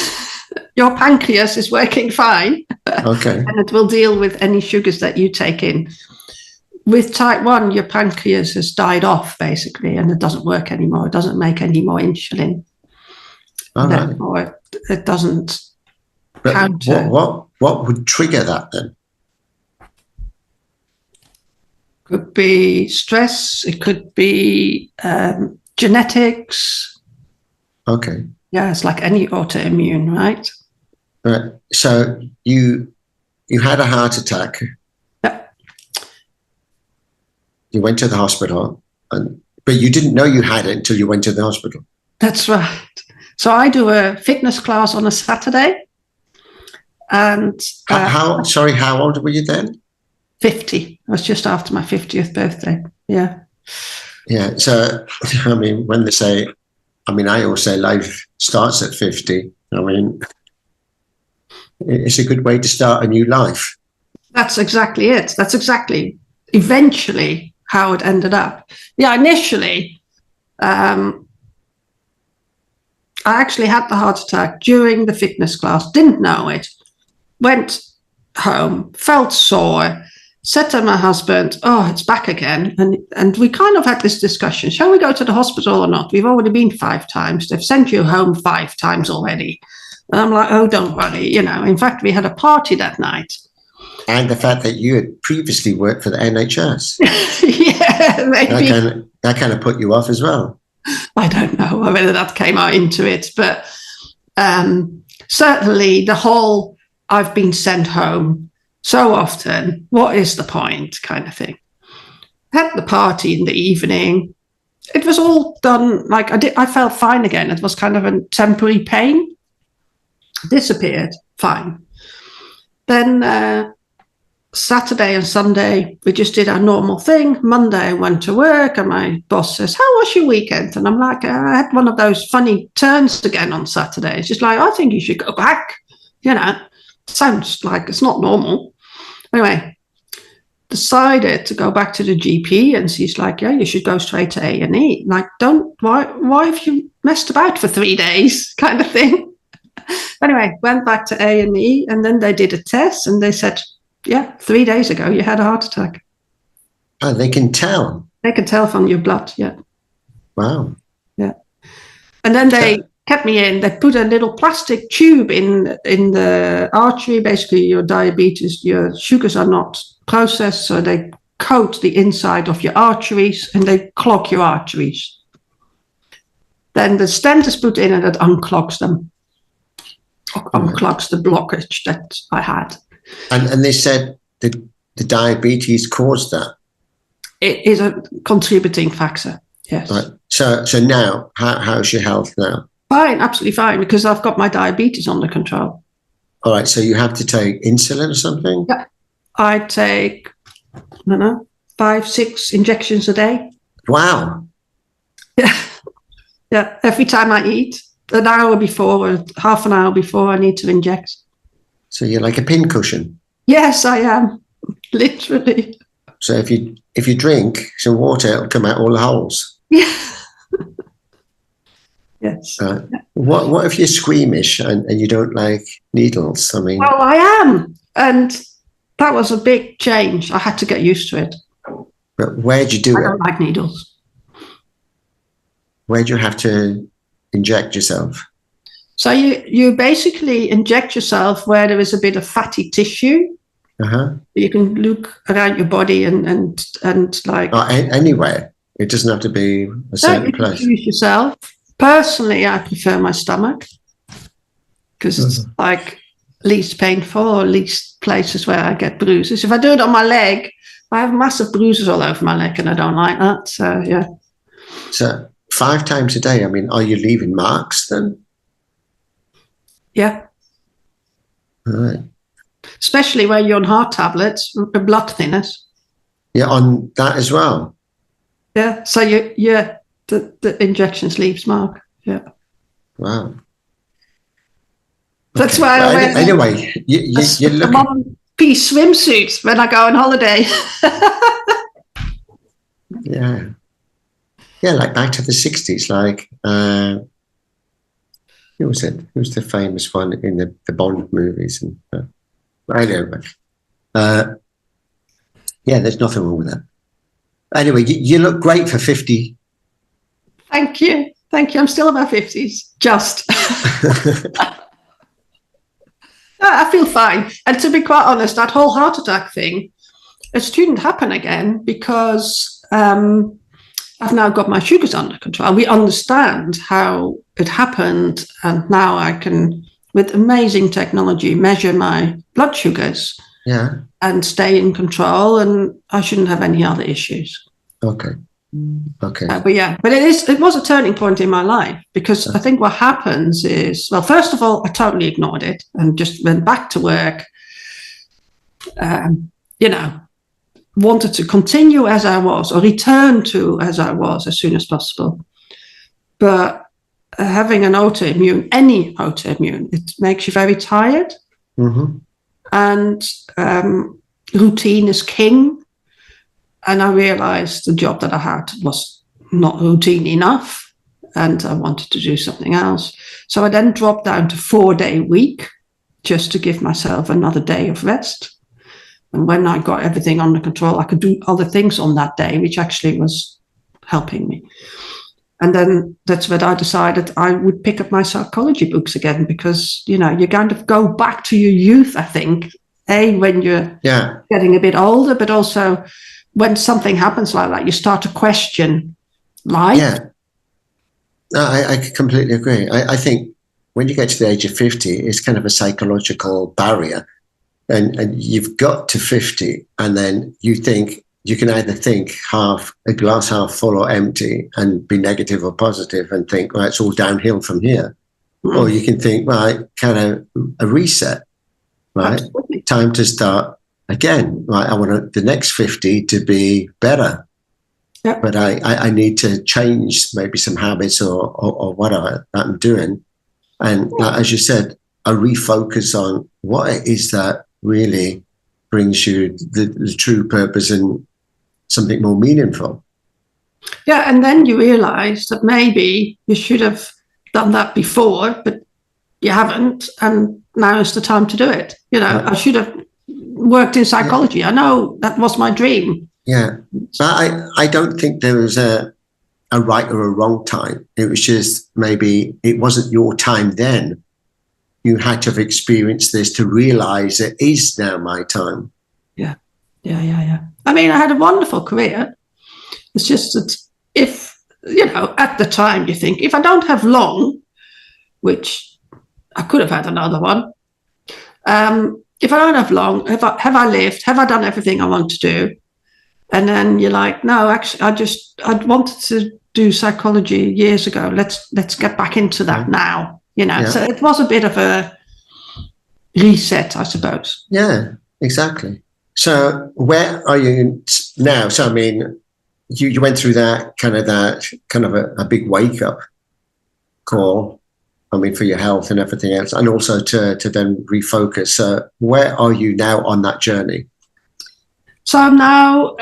Your pancreas is working fine. Okay. And it will deal with any sugars that you take in. With type 1, your pancreas has died off, basically, and it doesn't work anymore. It doesn't make any more insulin. Therefore, it doesn't counter. What would trigger that then? Could be stress. It could be genetics. Okay. Yeah, it's like any autoimmune, right? Right. So you had a heart attack. Yep. You went to the hospital, but you didn't know you had it until you went to the hospital. That's right. So I do a fitness class on a Saturday. And how old were you then? 50. I was just after my 50th birthday. Yeah. Yeah. So, I mean, when they say, I always say life starts at 50. I mean, it's a good way to start a new life. That's exactly it. That's exactly eventually how it ended up. Yeah, initially, I actually had the heart attack during the fitness class, didn't know it, went home, felt sore, said to my husband, "Oh, it's back again." And we kind of had this discussion. Shall we go to the hospital or not? We've already been 5 times. They've sent you home 5 times already. And I'm like, "Oh, don't worry." You know, in fact, we had a party that night. And the fact that you had previously worked for the NHS. Yeah, maybe. That kind of put you off as well. I don't know whether that came out into it, but certainly the whole "I've been sent home so often, what is the point" kind of thing. Had the party in the evening. It was all done like I felt fine again. It was kind of a temporary pain. Disappeared, fine. Then Saturday and Sunday, we just did our normal thing. Monday, I went to work, and my boss says, "How was your weekend?" And I'm like, "I had one of those funny turns again on Saturday." It's just like, "I think you should go back." You know, sounds like it's not normal. Anyway, decided to go back to the GP, and she's like, "Yeah, you should go straight to A&E." Like, why have you messed about for 3 days kind of thing? Anyway, went back to A&E, and then they did a test, and they said, "Yeah, 3 days ago you had a heart attack." Oh, they can tell. They can tell from your blood, yeah. Wow. Yeah. And then they kept me in. They put a little plastic tube in the artery. Basically, your diabetes, your sugars are not processed, so they coat the inside of your arteries, and they clog your arteries. Then the stent is put in, and it unclogs them. Unclogs the blockage that I had. And they said that the diabetes caused that. It is a contributing factor, yes. Right. So now, how's your health now? Fine, absolutely fine, because I've got my diabetes under control. All right, so you have to take insulin or something? Yeah, I take, 5-6 injections a day. Wow. Yeah, every time I eat, an hour before or half an hour before I need to inject. So you're like a pincushion? Yes, I am. Literally. So if you drink some water, it'll come out all the holes. Yeah. Yes. What if you're squeamish and you don't like needles? I mean, well, I am, and that was a big change. I had to get used to it. But where'd you do I it? don't like needles. Where'd you have to inject yourself? So you basically inject yourself where there is a bit of fatty tissue. You can look around your body and like anywhere. It doesn't have to be a certain place. You choose yourself. Personally, I prefer my stomach because it's like least painful or least places where I get bruises. If I do it on my leg, I have massive bruises all over my leg, and I don't like that. So yeah. So 5 times a day. I mean, are you leaving marks then? Yeah. All right. Especially when you're on heart tablets, blood thinners. Yeah, on that as well. Yeah. So the injections leaves mark. Yeah. Wow. That's why I wear anyway, you look a one-piece swimsuit when I go on holiday. Yeah. Yeah, like back to the 60s, like who was it? Who's the famous one in the Bond movies? And I don't know. Yeah, there's nothing wrong with that. Anyway, you look great for 50. Thank you. I'm still in my 50s, just. I feel fine. And to be quite honest, that whole heart attack thing, it didn't happen again because I've now got my sugars under control. We understand how it happened, and now I can, with amazing technology, measure my blood sugars and stay in control, and I shouldn't have any other issues. Okay. But it was a turning point in my life because I think what happens is, well, first of all, I totally ignored it and just went back to work, wanted to continue as I was or return to as I was as soon as possible. But having an any autoimmune, it makes you very tired. Mm-hmm. And routine is king. And I realized the job that I had was not routine enough, and I wanted to do something else. So I then dropped down to 4-day week just to give myself another day of rest. And when I got everything under control, I could do other things on that day, which actually was helping me. And then that's when I decided I would pick up my psychology books again, because, you kind of go back to your youth, I think, when you're getting a bit older, but also when something happens like that, you start to question life. Yeah. No, I completely agree. I think when you get to the age of 50, it's kind of a psychological barrier. And you've got to 50, and then you can either think a glass half full or empty and be negative or positive and think, well, it's all downhill from here. Mm. Or you can think, right, kind of a reset, right? Absolutely. Time to start again, right? I want the next 50 to be better. Yep. But I need to change maybe some habits or whatever that I'm doing. And as you said, I refocus on what it is that really brings you the true purpose and something more meaningful. Yeah, and then you realize that maybe you should have done that before, but you haven't, and now is the time to do it. I should have worked in psychology. Yeah. I know that was my dream. Yeah, but I don't think there was a right or a wrong time. It was just maybe it wasn't your time then. You had to have experienced this to realize it is now my time. Yeah. I mean, I had a wonderful career. It's just that if, at the time you think, if I don't have long, which I could have had another one, if I don't have long, have I lived? Have I done everything I want to do? And then you're like, no, actually, I wanted to do psychology years ago. Let's get back into that now. So it was a bit of a reset, I suppose. Yeah, exactly. So where are you now? So, I mean, you went through that kind of a big wake up call, I mean, for your health and everything else, and also to then refocus. So where are you now on that journey? So I'm now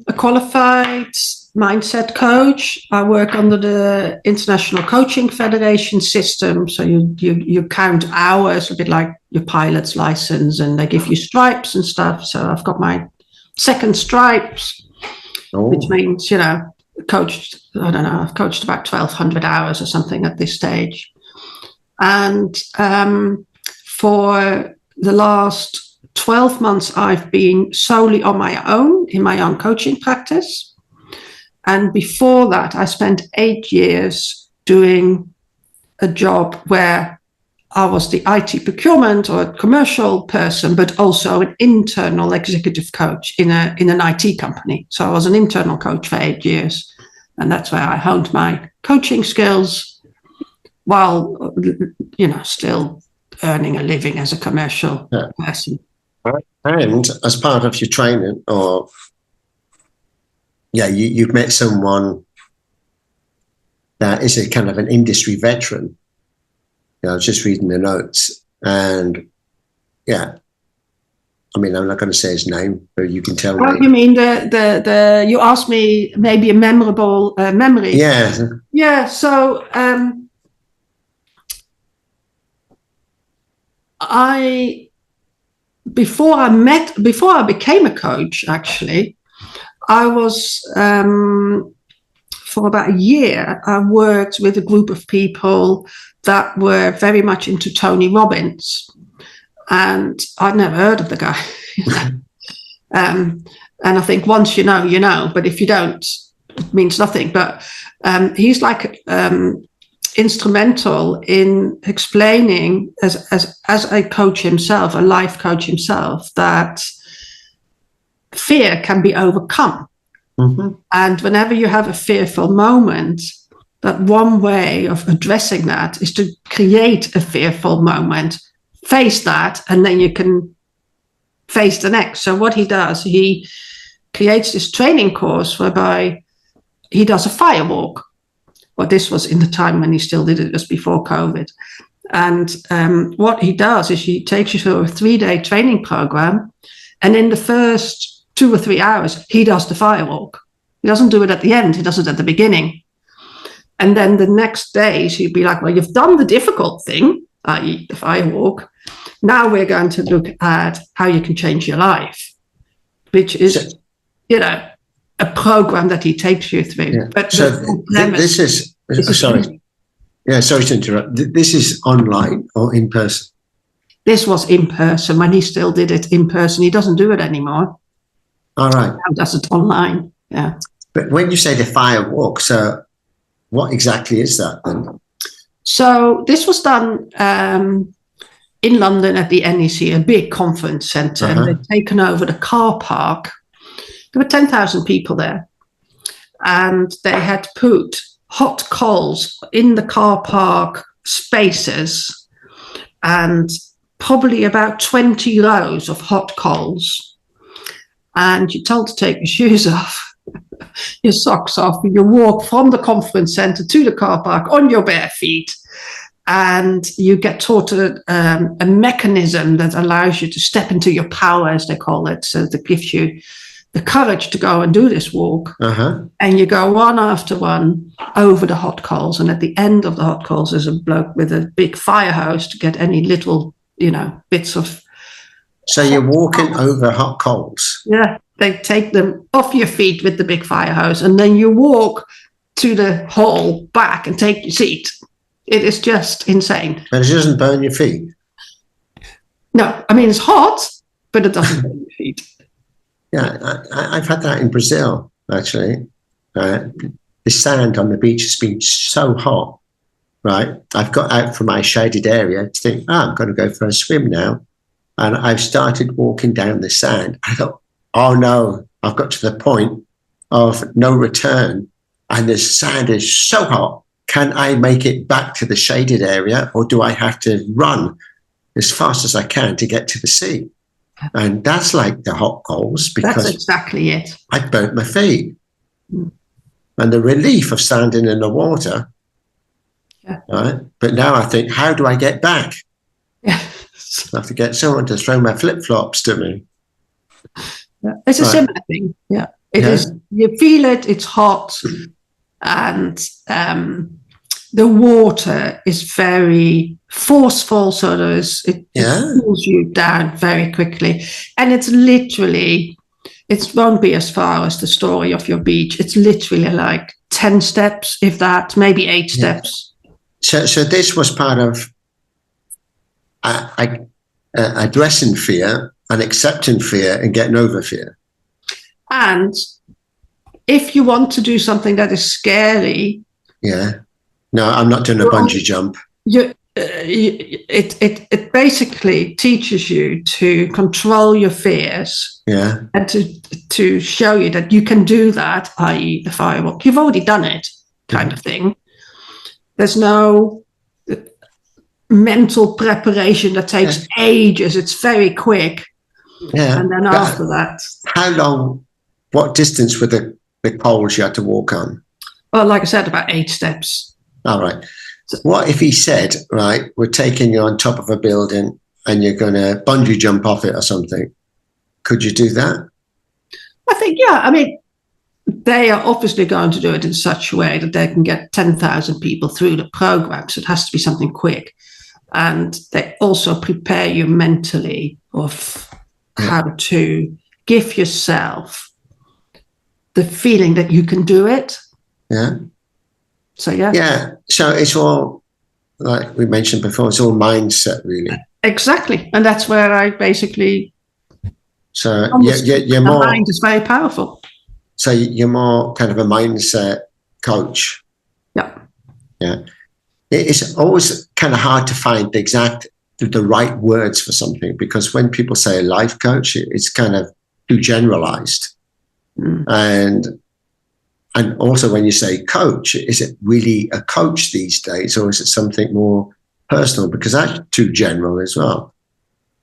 a qualified mindset coach. I work under the International Coaching Federation system. So you count hours, a bit like your pilot's license, and they give you stripes and stuff. So I've got my second stripes, which means, coached, I don't know, I've coached about 1,200 hours or something at this stage. And for the last 12 months, I've been solely on my own in my own coaching practice. And before that, I spent 8 years doing a job where I was the IT procurement or commercial person, but also an internal executive coach in an IT company. So I was an internal coach for 8 years. And that's where I honed my coaching skills while, still earning a living as a commercial person. And as part of your training, you've met someone that is a kind of an industry veteran. I was just reading the notes, and I'm not going to say his name, but you can tell me. You mean the you asked me maybe a memorable memory? Yeah. Yeah. So before I became a coach, actually, I was for about a year. I worked with a group of people that were very much into Tony Robbins, and I'd never heard of the guy. And I think once you know, but if you don't, it means nothing. But he's like instrumental in explaining as a coach himself, a life coach himself, that fear can be overcome. Mm-hmm. And whenever you have a fearful moment, that one way of addressing that is to create a fearful moment, face that, and then you can face the next. So what he does, he creates this training course whereby he does a fire walk. Well, this was in the time when he still did it, just before COVID. And what he does is he takes you through a 3-day training program. And in the first 2 or 3 hours, he does the fire walk. He doesn't do it at the end. He does it at the beginning. And then the next days, he'd be like, well, you've done the difficult thing, i.e. the fire walk. Now we're going to look at how you can change your life, which is, a program that he takes you through. Yeah. But so this is sorry. Yeah, sorry to interrupt. This is online or in person? This was in person when he still did it in person. He doesn't do it anymore. All right. He does it online. Yeah. But when you say the fire walk, so what exactly is that then? So this was done in London at the NEC, a big conference centre, and they'd taken over the car park. There were 10,000 people there, and they had put hot coals in the car park spaces, and probably about 20 rows of hot coals. And you're told to take your shoes off, your socks off, and you walk from the conference centre to the car park on your bare feet. And you get taught a mechanism that allows you to step into your power, as they call it. So that gives you the courage to go and do this walk. And you go one after one over the hot coals. And at the end of the hot coals, there's a bloke with a big fire hose to get any little, bits of. So you're walking over hot coals? Yeah, they take them off your feet with the big fire hose. And then you walk to the hall back and take your seat. It is just insane. But it doesn't burn your feet? No, I mean, it's hot, but it doesn't burn your feet. Yeah, I've had that in Brazil, actually. The sand on the beach has been so hot, right? I've got out from my shaded area to think, I'm going to go for a swim now. And I've started walking down the sand. I thought, oh no, I've got to the point of no return. And the sand is so hot. Can I make it back to the shaded area, or do I have to run as fast as I can to get to the sea? And that's like the hot coals, because that's exactly it. I burnt my feet. And the relief of standing in the water. Yeah. Right? But now I think, how do I get back? Yeah. I have to get someone to throw my flip-flops to me. Yeah. It's a similar thing. Yeah. It is. You feel it, it's hot, and the water is very forceful, so it pulls you down very quickly. And it's literally, it won't be as far as the story of your beach. It's literally like 10 steps, if that, maybe 8 steps. So this was part of addressing fear and accepting fear and getting over fear. And if you want to do something that is scary, no, I'm not doing a bungee jump. It basically teaches you to control your fears, and to show you that you can do that, i.e. the firewalk. You've already done it, kind of thing. There's no mental preparation that takes ages. It's very quick. Yeah. And then after that. How long, what distance were the poles you had to walk on? Well, like I said, about 8 steps. All right. So what if he said, right, we're taking you on top of a building and you're going to bungee jump off it or something? Could you do that? I think, I mean, they are obviously going to do it in such a way that they can get 10,000 people through the program. So it has to be something quick. And they also prepare you mentally of how to give yourself the feeling that you can do it. Yeah. So, So it's all, like we mentioned before, it's all mindset, really. Exactly. And that's where I basically... So you're more... The mind is very powerful. So you're more kind of a mindset coach. Yeah. Yeah. It's always kind of hard to find the right words for something, because when people say a life coach, it's kind of too generalized. And also when you say coach, is it really a coach these days, or is it something more personal? Because that's too general as well.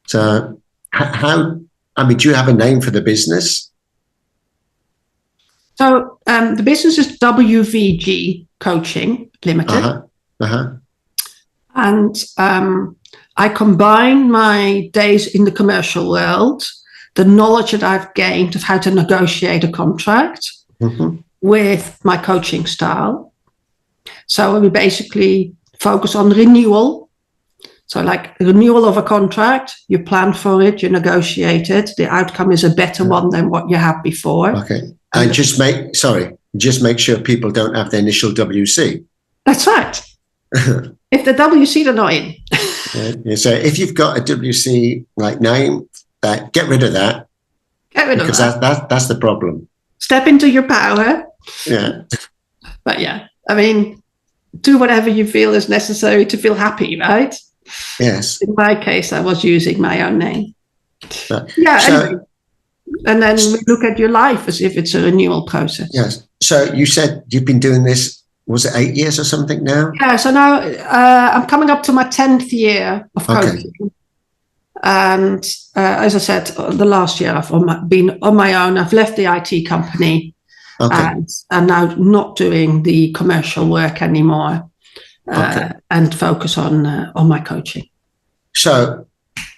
So do you have a name for the business? So the business is WVG Coaching Limited. And I combine my days in the commercial world, the knowledge that I've gained of how to negotiate a contract, with my coaching style. So we basically focus on renewal. So like renewal of a contract, you plan for it, you negotiate it. The outcome is a better one than what you had before. Okay. And just make sure people don't have the initial WC. That's right. If the WC, they're not in. So if you've got a WC like name, get rid of that. Because that's the problem. Step into your power. Yeah. But I mean, do whatever you feel is necessary to feel happy, right? Yes. In my case, I was using my own name. Anyway. And then we look at your life as if it's a renewal process. Yes. So you said you've been doing this, was it 8 years or something now? Yeah. So now I'm coming up to my 10th year of coaching. And as I said, the last year I've been on my own. I've left the IT company and I'm now not doing the commercial work anymore and focus on my coaching. So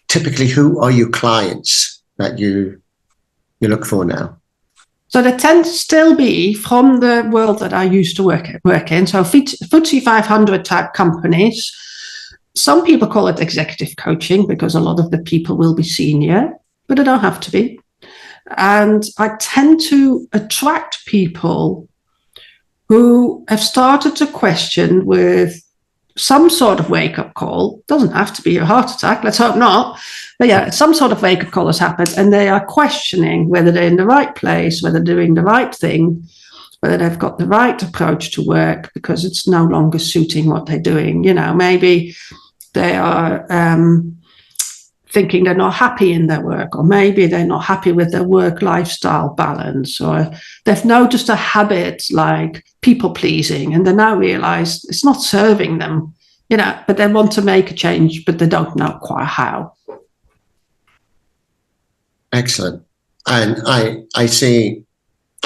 typically, who are your clients that you look for now? So they tend to still be from the world that I used to work in. So FTSE 500 type companies. Some people call it executive coaching because a lot of the people will be senior, but they don't have to be. And I tend to attract people who have started to question with some sort of wake-up call. Doesn't have to be a heart attack, let's hope not. But some sort of wake-up call has happened, and they are questioning whether they're in the right place, whether they're doing the right thing, whether they've got the right approach to work because it's no longer suiting what they're doing. Maybe they are thinking they're not happy in their work, or maybe they're not happy with their work-lifestyle balance, or they've noticed a habit like people-pleasing, and they now realize it's not serving them, but they want to make a change, but they don't know quite how. Excellent. And I see,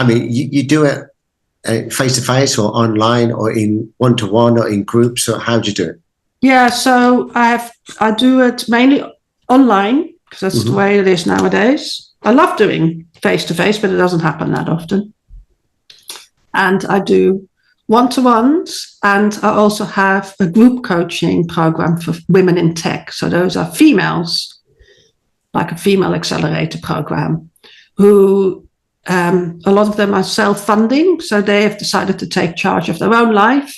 you do it face-to-face or online or in one-to-one or in groups, or how do you do it? Yeah, so I do it mainly online because that's the way it is nowadays. I love doing face-to-face, but it doesn't happen that often. And I do one-to-ones, and I also have a group coaching program for women in tech. So those are females, like a female accelerator program, who a lot of them are self-funding. So they have decided to take charge of their own life,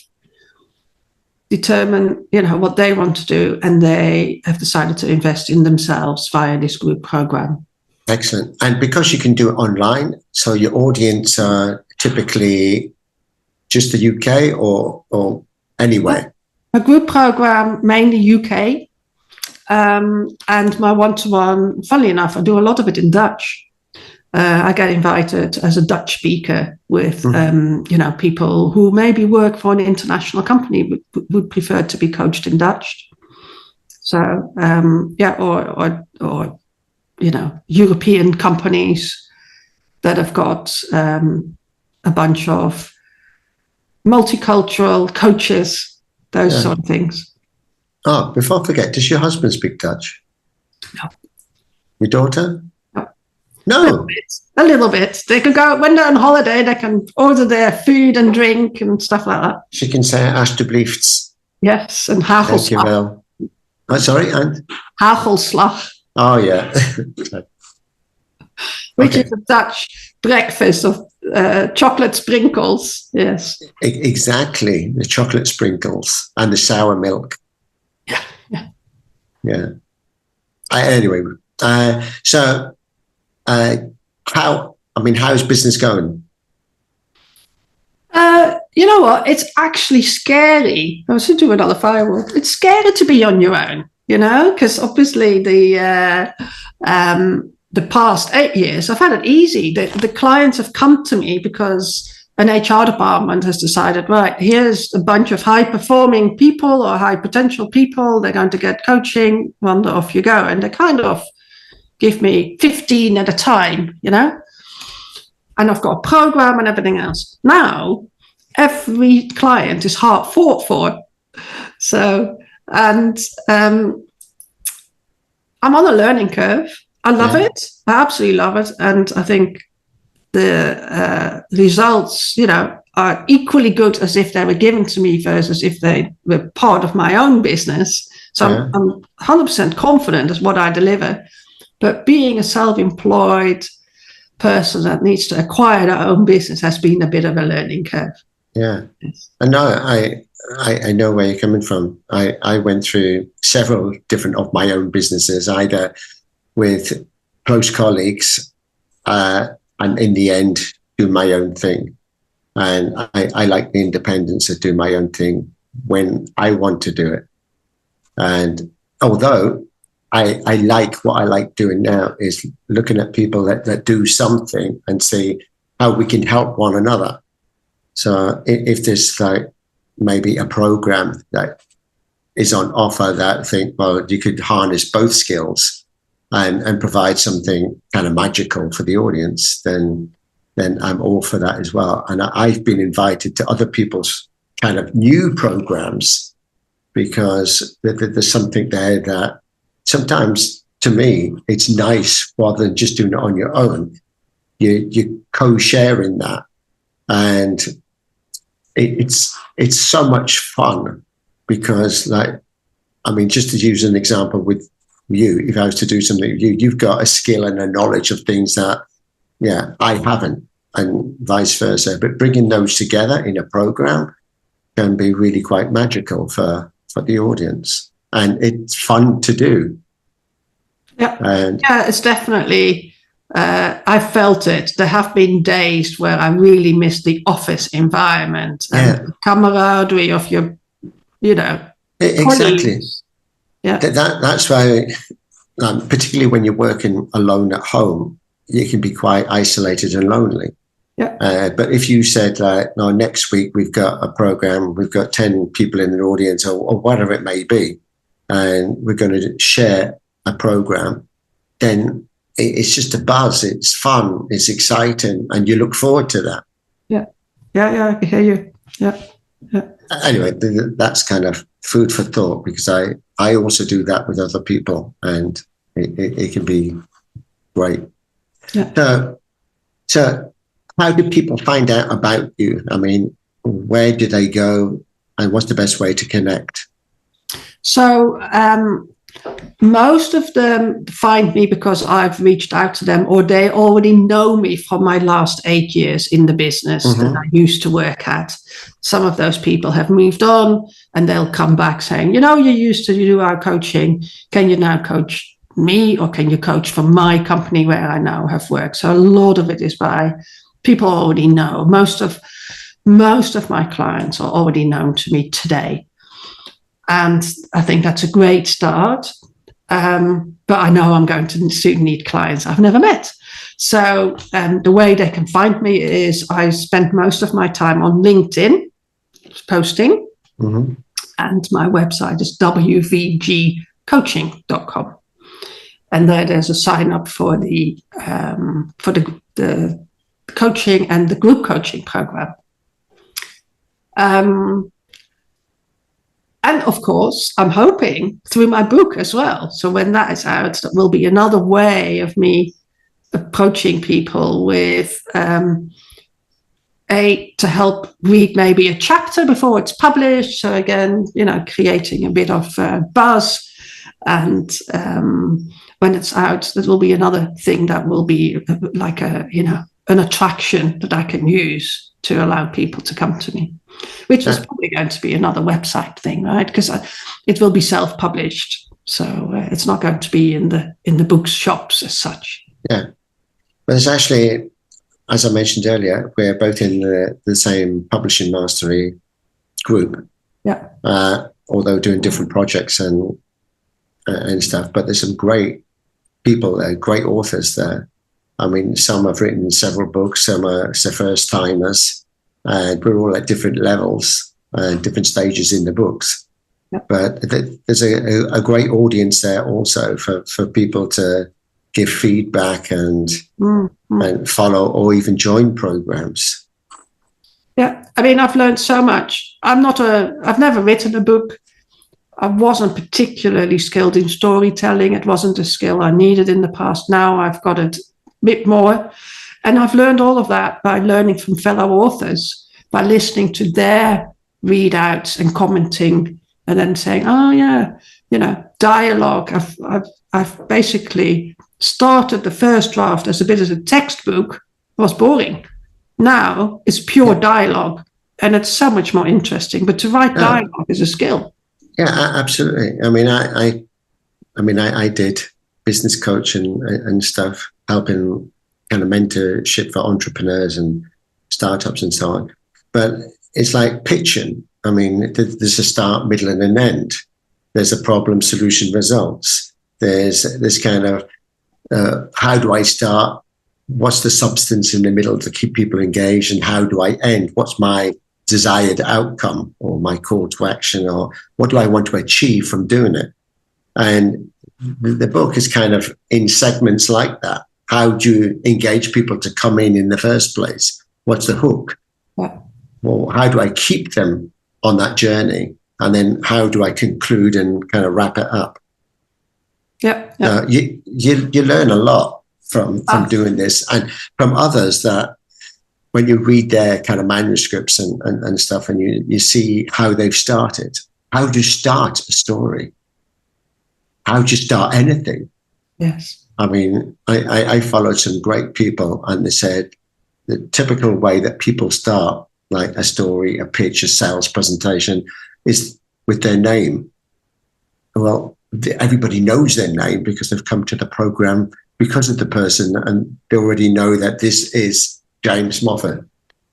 determine, what they want to do, and they have decided to invest in themselves via this group program. Excellent. And because you can do it online, so your audience are typically just the UK or anywhere? A group program, mainly UK. And my one-to-one, funnily enough, I do a lot of it in Dutch. I get invited as a Dutch speaker with, people who maybe work for an international company but would prefer to be coached in Dutch. So, or European companies that have got a bunch of multicultural coaches, those sort of things. Oh, before I forget, does your husband speak Dutch? No. Your daughter? No. A little bit. They can go, when they're on holiday, they can order their food and drink and stuff like that. She can say alsjeblieft. Yes, and hagelslag. Dankjewel. Oh, sorry, and? Hagelslag. Oh, yeah. Which is a Dutch breakfast of chocolate sprinkles. Yes. Exactly. The chocolate sprinkles and the sour milk. Yeah. Anyway, how's business going? You know what? It's actually scary. I should do another firewall. It's scary to be on your own, because obviously the past 8 years, I've had it easy. The clients have come to me because an HR department has decided, right, here's a bunch of high-performing people or high-potential people. They're going to get coaching. Well, off you go. And they kind of give me 15 at a time, and I've got a program and everything else. Now, every client is hard fought for. So, and I'm on a learning curve. I love it. I absolutely love it. And I think the results, are equally good as if they were given to me versus if they were part of my own business. So I'm 100% confident as what I deliver. But being a self-employed person that needs to acquire their own business has been a bit of a learning curve. Yeah. And no, I know where you're coming from. I went through several different of my own businesses, either with close colleagues and in the end do my own thing. And I like the independence of doing my own thing when I want to do it. And although I like what I like doing now is looking at people that do something and see how we can help one another. So if there's like maybe a program that is on offer that I think, well, you could harness both skills and provide something kind of magical for the audience, then I'm all for that as well. And I've been invited to other people's kind of new programs because there's something there that sometimes, to me, it's nice rather than just doing it on your own. You're co-sharing that, and it's so much fun because, just to use an example with you, if I was to do something with you, you've got a skill and a knowledge of things that, I haven't, and vice versa. But bringing those together in a program can be really quite magical for the audience, and it's fun to do. Yeah, it's definitely. I felt it. There have been days where I really miss the office environment and the camaraderie of your, exactly. colleagues. Yeah, that's why, particularly when you're working alone at home, you can be quite isolated and lonely. Yeah. But if you said, no, next week we've got a program, we've got 10 people in the audience or whatever it may be, and we're going to share a program, then it's just a buzz. It's fun. It's exciting, and you look forward to that. Yeah. I can hear you. Yeah. Anyway, that's kind of food for thought because I also do that with other people, and it can be great. Yeah. So how do people find out about you? I mean, where do they go, and what's the best way to connect? So most of them find me because I've reached out to them, or they already know me from my last 8 years in the business that I used to work at. Some of those people have moved on, and they'll come back saying, you used to do our coaching. Can you now coach me, or can you coach from my company where I now have worked? So a lot of it is by people already know. Most of my clients are already known to me today. And I think that's a great start. But I know I'm going to soon need clients I've never met. So the way they can find me is I spend most of my time on LinkedIn posting. And my website is wvgcoaching.com. And there's a sign up for the coaching and the group coaching program. And of course, I'm hoping through my book as well. So when that is out, that will be another way of me approaching people with to help read maybe a chapter before it's published. So again, creating a bit of buzz. And when it's out, that will be another thing that will be like an attraction that I can use to allow people to come to me. Which is probably going to be another website thing, right? Because it will be self-published, so it's not going to be in the bookshops as such. Yeah, but it's actually, as I mentioned earlier, we're both in the same publishing mastery group. Yeah. Although doing different projects and stuff, but there's some great people, great authors there. I mean, some have written several books, some are first timers. And we're all at different levels, different stages in the books. Yep. But there's a great audience there also for people to give feedback and follow or even join programs. Yeah, I mean, I've learned so much. I've never written a book. I wasn't particularly skilled in storytelling. It wasn't a skill I needed in the past. Now I've got it a bit more. And I've learned all of that by learning from fellow authors, by listening to their readouts and commenting, and then saying, "Oh yeah, dialogue." I've basically started the first draft as a bit of a textbook. It was boring. Now it's pure dialogue, and it's so much more interesting. But to write dialogue is a skill. Yeah, absolutely. I mean, I did business coaching and stuff, helping kind of mentorship for entrepreneurs and startups and so on. But it's like pitching. I mean, there's a start, middle, and an end. There's a problem, solution, results. There's this kind of how do I start? What's the substance in the middle to keep people engaged? And how do I end? What's my desired outcome or my call to action? Or what do I want to achieve from doing it? And the book is kind of in segments like that. How do you engage people to come in the first place? What's the hook? Yeah. Well, how do I keep them on that journey? And then how do I conclude and kind of wrap it up? Yeah. You learn a lot from doing this, and from others that when you read their kind of manuscripts and stuff, and you see how they've started. How do you start a story? How do you start anything? Yes. I mean, I followed some great people, and they said the typical way that people start, like a story, a pitch, a sales presentation, is with their name. Well, everybody knows their name because they've come to the program because of the person, and they already know that this is James Moffat.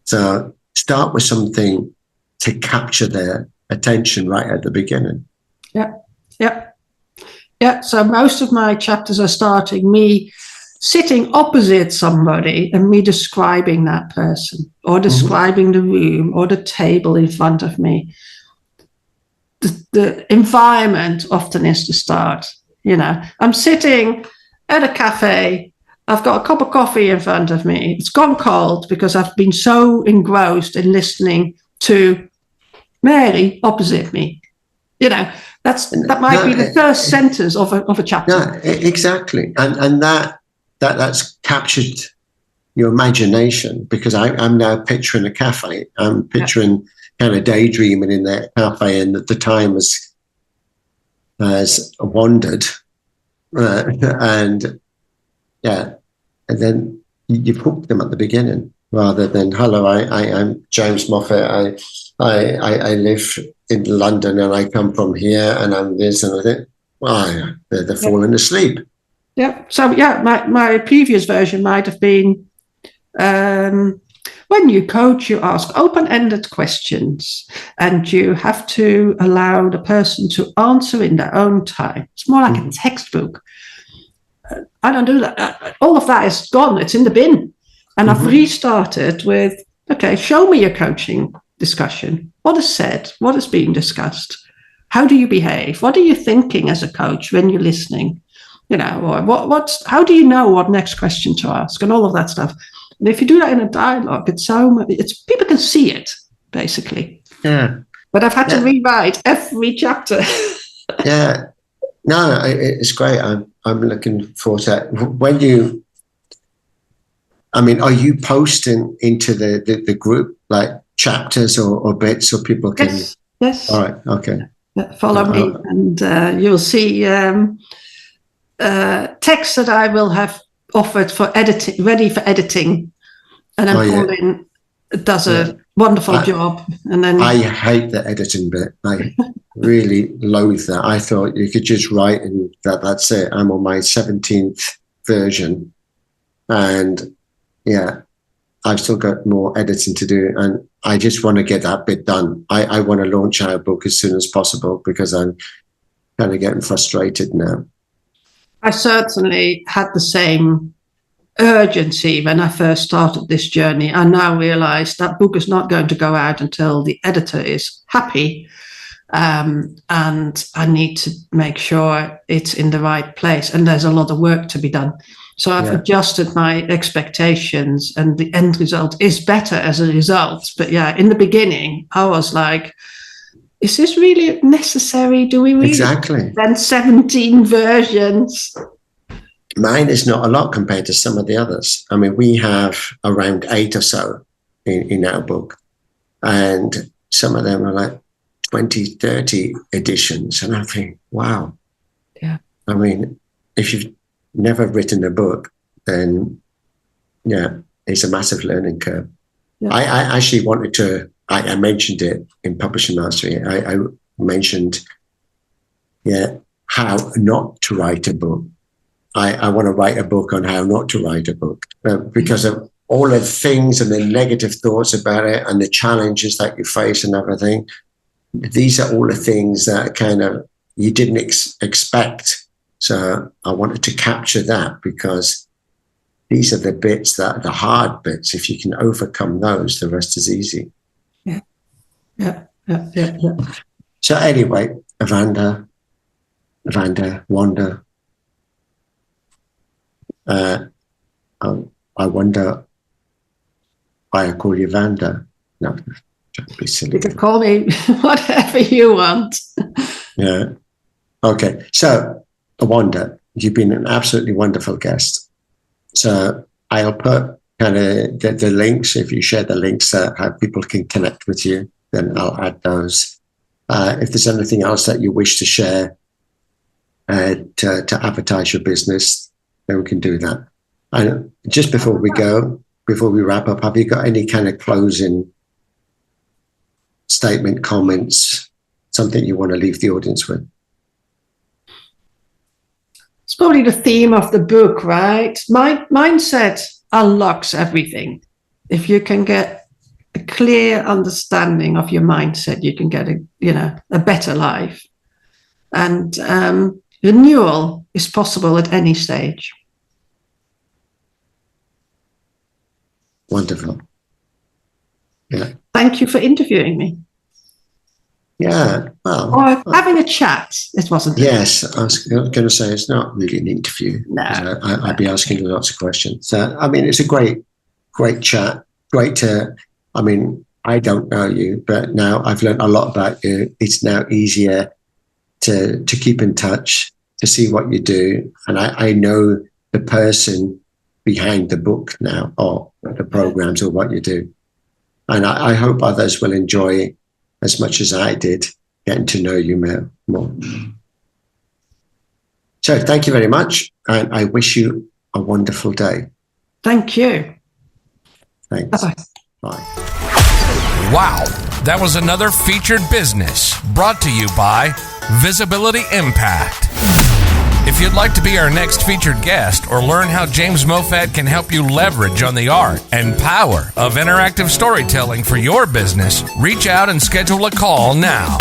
So start with something to capture their attention right at the beginning. Yeah, so most of my chapters are starting me sitting opposite somebody and me describing that person, or describing the room or the table in front of me. The environment often is the start. I'm sitting at a cafe. I've got a cup of coffee in front of me. It's gone cold because I've been so engrossed in listening to Mary opposite me. That might be the first sentence of a chapter. Yeah, exactly. And that's captured your imagination, because I'm now picturing a cafe. I'm picturing kind of daydreaming in that cafe, and the time has wandered. And then you've hooked them at the beginning, rather than, hello, I'm James Moffat. I live in London and I come from here and I'm this and I think, well, they're falling asleep. Yeah. So my previous version might have been, when you coach, you ask open-ended questions and you have to allow the person to answer in their own time. It's more like a textbook. I don't do that. All of that is gone. It's in the bin. And I've restarted with, okay, show me your coaching discussion. What is said? What is being discussed? How do you behave? What are you thinking as a coach when you're listening? Or how do you know what next question to ask, and all of that stuff. And if you do that in a dialogue, it's people can see it, basically. Yeah. But I've had to rewrite every chapter. Yeah. No, it's great. I'm looking forward to that. are you posting into the group like chapters or bits so people can? Yes. All right. Okay. Follow me, and you'll see text that I will have offered for editing, ready for editing, and then Pauline does a wonderful job. And then I hate the editing bit. I really loathe that. I thought you could just write and that's it. I'm on my 17th version, and I've still got more editing to do, and I just want to get that bit done. I want to launch our book as soon as possible because I'm kind of getting frustrated now. I certainly had the same urgency when I first started this journey. I now realize that book is not going to go out until the editor is happy. And I need to make sure it's in the right place. And there's a lot of work to be done. So I've adjusted my expectations, and the end result is better as a result. But in the beginning, I was like, is this really necessary? Do we really spend 17 versions? Mine is not a lot compared to some of the others. I mean, we have around 8 or so in our book, and some of them are like 20, 30 editions. And I think, wow. Yeah. I mean, if you've never written a book, then it's a massive learning curve. Yeah. I actually wanted to, I mentioned it in Publishing Mastery. I mentioned, how not to write a book. I want to write a book on how not to write a book because of all the things and the negative thoughts about it and the challenges that you face and everything. These are all the things that kind of you didn't expect. So I wanted to capture that because these are the bits that are the hard bits. If you can overcome those, the rest is easy. Yeah. So anyway, Wanda, I wonder why I call you Wanda. No, don't be silly. You can call me whatever you want. Yeah. Okay. So, Wanda, you've been an absolutely wonderful guest. So I'll put kind of the links, if you share the links how people can connect with you, then I'll add those. If there's anything else that you wish to share to advertise your business, then we can do that. And just before we wrap up, have you got any kind of closing statement, comments, something you want to leave the audience with? It's probably the theme of the book, right? Mindset unlocks everything. If you can get a clear understanding of your mindset, you can get a better life. And renewal is possible at any stage. Wonderful. Yeah. Thank you for interviewing me. Yeah. Well, or having a chat. It wasn't. Yes, I was going to say it's not really an interview. No. I'd be asking you lots of questions. So, I mean, it's a great chat. Great to, I mean, I don't know you, but now I've learned a lot about you. It's now easier to keep in touch, to see what you do. And I know the person behind the book now, or the programs, or what you do. And I hope others will enjoy it as much as I did, getting to know you more. So thank you very much, and I wish you a wonderful day. Thank you. Thanks. Bye-bye. Bye. Wow, that was another Featured Business brought to you by Visibility Impact. If you'd like to be our next featured guest or learn how James Mofat can help you leverage on the art and power of interactive storytelling for your business, reach out and schedule a call now.